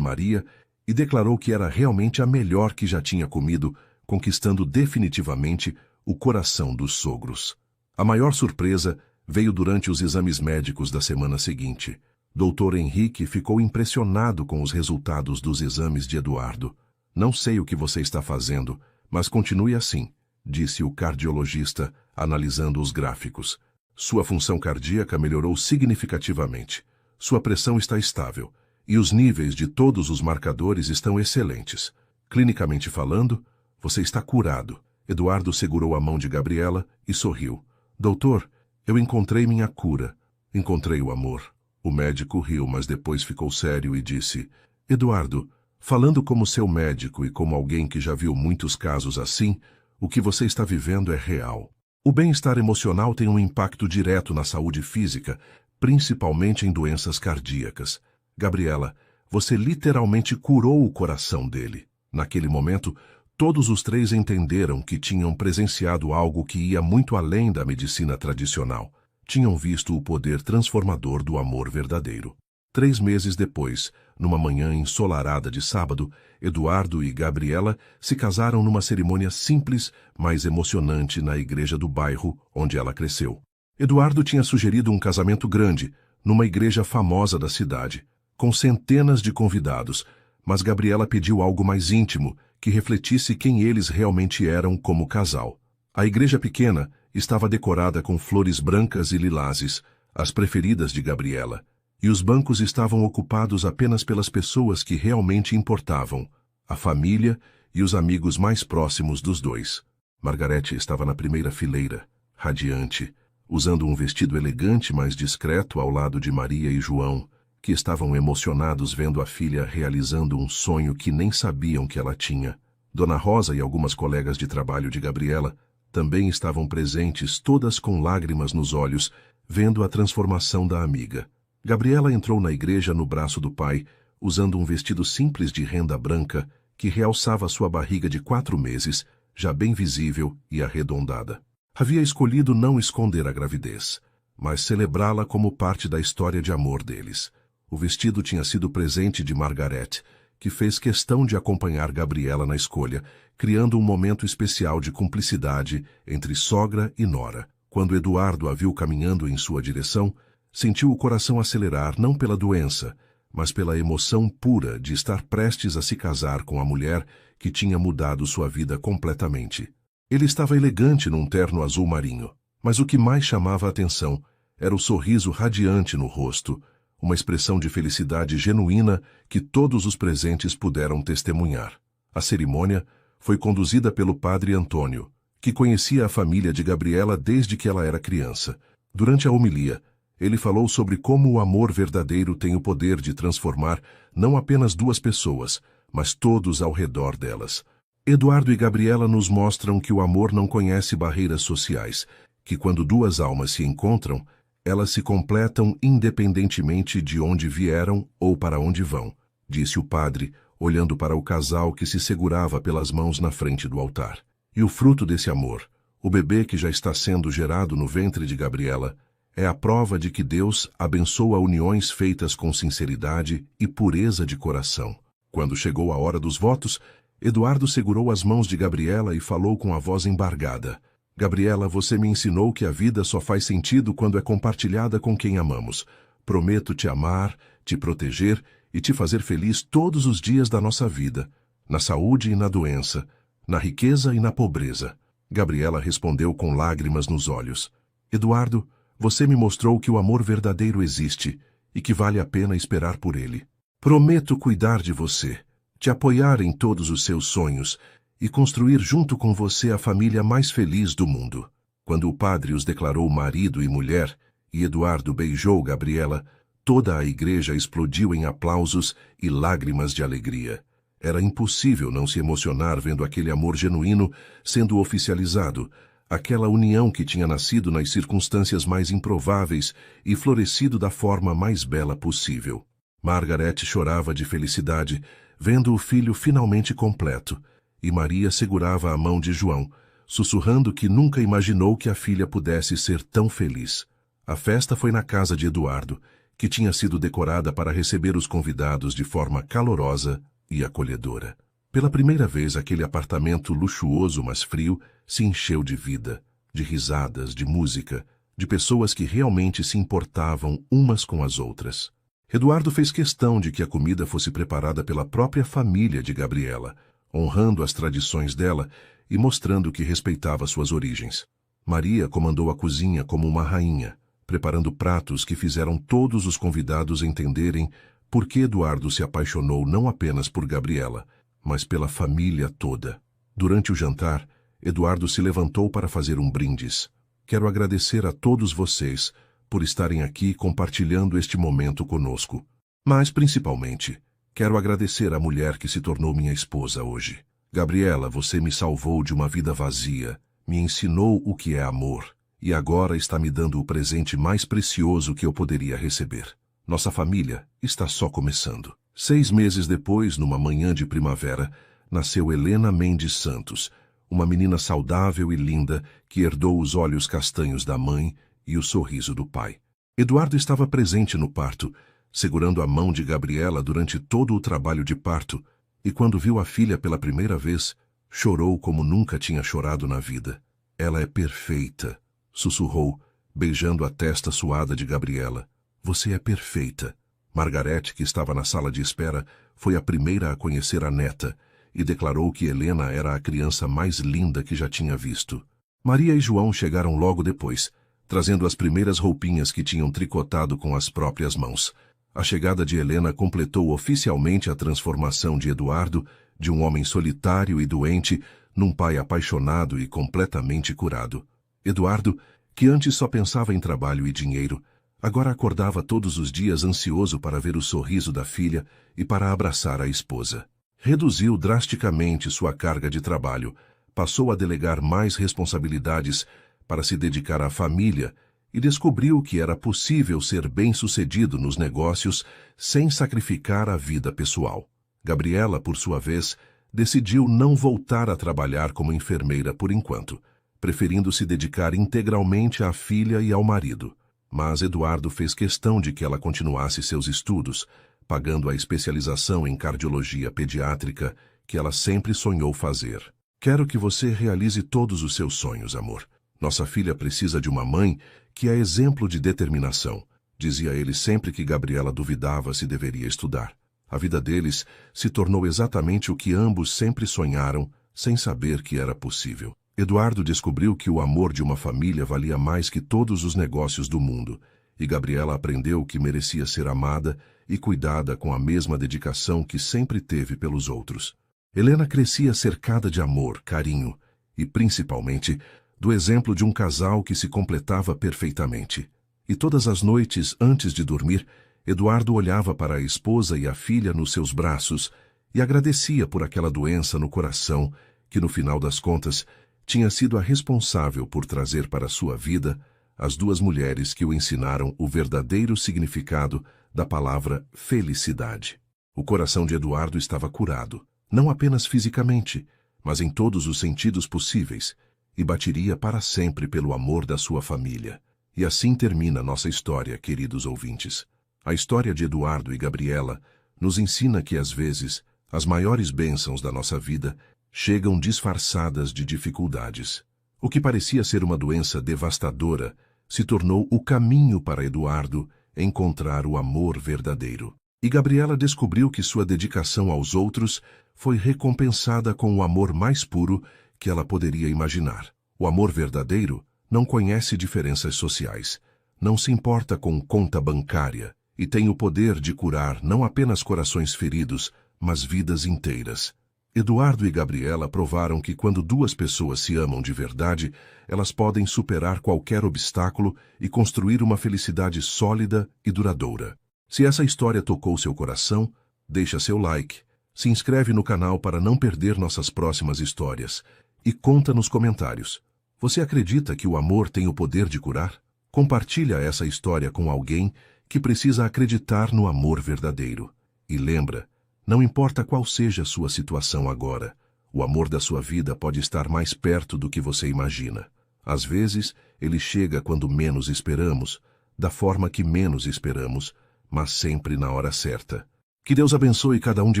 Maria e declarou que era realmente a melhor que já tinha comido, conquistando definitivamente o coração dos sogros. A maior surpresa veio durante os exames médicos da semana seguinte. Dr. Henrique ficou impressionado com os resultados dos exames de Eduardo. Não sei o que você está fazendo, mas continue assim, disse o cardiologista, analisando os gráficos. Sua função cardíaca melhorou significativamente. Sua pressão está estável e os níveis de todos os marcadores estão excelentes. Clinicamente falando, você está curado. Eduardo segurou a mão de Gabriela e sorriu. Doutor, eu encontrei minha cura. Encontrei o amor. O médico riu, mas depois ficou sério e disse: Eduardo, falando como seu médico e como alguém que já viu muitos casos assim, o que você está vivendo é real. O bem-estar emocional tem um impacto direto na saúde física, principalmente em doenças cardíacas. Gabriela, você literalmente curou o coração dele. Naquele momento, todos os três entenderam que tinham presenciado algo que ia muito além da medicina tradicional. Tinham visto o poder transformador do amor verdadeiro. 3 meses depois, numa manhã ensolarada de sábado, Eduardo e Gabriela se casaram numa cerimônia simples, mas emocionante na igreja do bairro onde ela cresceu. Eduardo tinha sugerido um casamento grande, numa igreja famosa da cidade, com centenas de convidados, mas Gabriela pediu algo mais íntimo, que refletisse quem eles realmente eram como casal. A igreja pequena estava decorada com flores brancas e lilazes, as preferidas de Gabriela, e os bancos estavam ocupados apenas pelas pessoas que realmente importavam, a família e os amigos mais próximos dos dois. Margarete estava na primeira fileira, radiante, usando um vestido elegante mas discreto ao lado de Maria e João, que estavam emocionados vendo a filha realizando um sonho que nem sabiam que ela tinha. Dona Rosa e algumas colegas de trabalho de Gabriela também estavam presentes, todas com lágrimas nos olhos, vendo a transformação da amiga. Gabriela entrou na igreja no braço do pai, usando um vestido simples de renda branca que realçava sua barriga de 4 meses, já bem visível e arredondada. Havia escolhido não esconder a gravidez, mas celebrá-la como parte da história de amor deles. O vestido tinha sido presente de Margarete, que fez questão de acompanhar Gabriela na escolha, criando um momento especial de cumplicidade entre sogra e nora. Quando Eduardo a viu caminhando em sua direção, sentiu o coração acelerar não pela doença, mas pela emoção pura de estar prestes a se casar com a mulher que tinha mudado sua vida completamente. Ele estava elegante num terno azul marinho, mas o que mais chamava a atenção era o sorriso radiante no rosto, uma expressão de felicidade genuína que todos os presentes puderam testemunhar. A cerimônia foi conduzida pelo padre Antônio, que conhecia a família de Gabriela desde que ela era criança. Durante a homilia, ele falou sobre como o amor verdadeiro tem o poder de transformar não apenas 2 pessoas, mas todos ao redor delas. Eduardo e Gabriela nos mostram que o amor não conhece barreiras sociais, que quando 2 almas se encontram, elas se completam independentemente de onde vieram ou para onde vão, disse o padre, olhando para o casal que se segurava pelas mãos na frente do altar. E o fruto desse amor, o bebê que já está sendo gerado no ventre de Gabriela, é a prova de que Deus abençoa uniões feitas com sinceridade e pureza de coração. Quando chegou a hora dos votos, Eduardo segurou as mãos de Gabriela e falou com a voz embargada: Gabriela, você me ensinou que a vida só faz sentido quando é compartilhada com quem amamos. Prometo te amar, te proteger e te fazer feliz todos os dias da nossa vida, na saúde e na doença, na riqueza e na pobreza. Gabriela respondeu com lágrimas nos olhos: Eduardo, você me mostrou que o amor verdadeiro existe e que vale a pena esperar por ele. Prometo cuidar de você, te apoiar em todos os seus sonhos e construir junto com você a família mais feliz do mundo. Quando o padre os declarou marido e mulher, e Eduardo beijou Gabriela, toda a igreja explodiu em aplausos e lágrimas de alegria. Era impossível não se emocionar vendo aquele amor genuíno sendo oficializado, aquela união que tinha nascido nas circunstâncias mais improváveis e florescido da forma mais bela possível. Margarete chorava de felicidade, vendo o filho finalmente completo, e Maria segurava a mão de João, sussurrando que nunca imaginou que a filha pudesse ser tão feliz. A festa foi na casa de Eduardo, que tinha sido decorada para receber os convidados de forma calorosa e acolhedora. Pela primeira vez, aquele apartamento luxuoso, mas frio, se encheu de vida, de risadas, de música, de pessoas que realmente se importavam umas com as outras. Eduardo fez questão de que a comida fosse preparada pela própria família de Gabriela, honrando as tradições dela e mostrando que respeitava suas origens. Maria comandou a cozinha como uma rainha, preparando pratos que fizeram todos os convidados entenderem por que Eduardo se apaixonou não apenas por Gabriela, mas pela família toda. Durante o jantar, Eduardo se levantou para fazer um brindis. Quero agradecer a todos vocês por estarem aqui compartilhando este momento conosco. Mas, principalmente, quero agradecer à mulher que se tornou minha esposa hoje. Gabriela, você me salvou de uma vida vazia, me ensinou o que é amor, e agora está me dando o presente mais precioso que eu poderia receber. Nossa família está só começando. 6 meses depois, numa manhã de primavera, nasceu Helena Mendes Santos, uma menina saudável e linda que herdou os olhos castanhos da mãe e o sorriso do pai. Eduardo estava presente no parto, segurando a mão de Gabriela durante todo o trabalho de parto, e quando viu a filha pela primeira vez, chorou como nunca tinha chorado na vida. Ela é perfeita, sussurrou, beijando a testa suada de Gabriela. Você é perfeita. Margarete, que estava na sala de espera, foi a primeira a conhecer a neta e declarou que Helena era a criança mais linda que já tinha visto. Maria e João chegaram logo depois, trazendo as primeiras roupinhas que tinham tricotado com as próprias mãos. A chegada de Helena completou oficialmente a transformação de Eduardo, de um homem solitário e doente, num pai apaixonado e completamente curado. Eduardo, que antes só pensava em trabalho e dinheiro, agora acordava todos os dias ansioso para ver o sorriso da filha e para abraçar a esposa. Reduziu drasticamente sua carga de trabalho, passou a delegar mais responsabilidades para se dedicar à família e descobriu que era possível ser bem-sucedido nos negócios sem sacrificar a vida pessoal. Gabriela, por sua vez, decidiu não voltar a trabalhar como enfermeira por enquanto, preferindo se dedicar integralmente à filha e ao marido. Mas Eduardo fez questão de que ela continuasse seus estudos, pagando a especialização em cardiologia pediátrica que ela sempre sonhou fazer. Quero que você realize todos os seus sonhos, amor. Nossa filha precisa de uma mãe que é exemplo de determinação, dizia ele sempre que Gabriela duvidava se deveria estudar. A vida deles se tornou exatamente o que ambos sempre sonharam, sem saber que era possível. Eduardo descobriu que o amor de uma família valia mais que todos os negócios do mundo, e Gabriela aprendeu que merecia ser amada e cuidada com a mesma dedicação que sempre teve pelos outros. Helena crescia cercada de amor, carinho e, principalmente, do exemplo de um casal que se completava perfeitamente. E todas as noites, antes de dormir, Eduardo olhava para a esposa e a filha nos seus braços e agradecia por aquela doença no coração que, no final das contas, tinha sido a responsável por trazer para sua vida as duas mulheres que o ensinaram o verdadeiro significado da palavra felicidade. O coração de Eduardo estava curado, não apenas fisicamente, mas em todos os sentidos possíveis, e bateria para sempre pelo amor da sua família. E assim termina nossa história, queridos ouvintes. A história de Eduardo e Gabriela nos ensina que, às vezes, as maiores bênçãos da nossa vida chegam disfarçadas de dificuldades. O que parecia ser uma doença devastadora se tornou o caminho para Eduardo encontrar o amor verdadeiro. E Gabriela descobriu que sua dedicação aos outros foi recompensada com o amor mais puro que ela poderia imaginar. O amor verdadeiro não conhece diferenças sociais, não se importa com conta bancária e tem o poder de curar não apenas corações feridos, mas vidas inteiras. Eduardo e Gabriela provaram que quando duas pessoas se amam de verdade, elas podem superar qualquer obstáculo e construir uma felicidade sólida e duradoura. Se essa história tocou seu coração, deixa seu like, se inscreve no canal para não perder nossas próximas histórias e conta nos comentários. Você acredita que o amor tem o poder de curar? Compartilha essa história com alguém que precisa acreditar no amor verdadeiro. E lembra, não importa qual seja a sua situação agora, o amor da sua vida pode estar mais perto do que você imagina. Às vezes, ele chega quando menos esperamos, da forma que menos esperamos, mas sempre na hora certa. Que Deus abençoe cada um de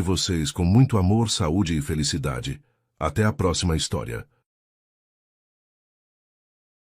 vocês com muito amor, saúde e felicidade. Até a próxima história.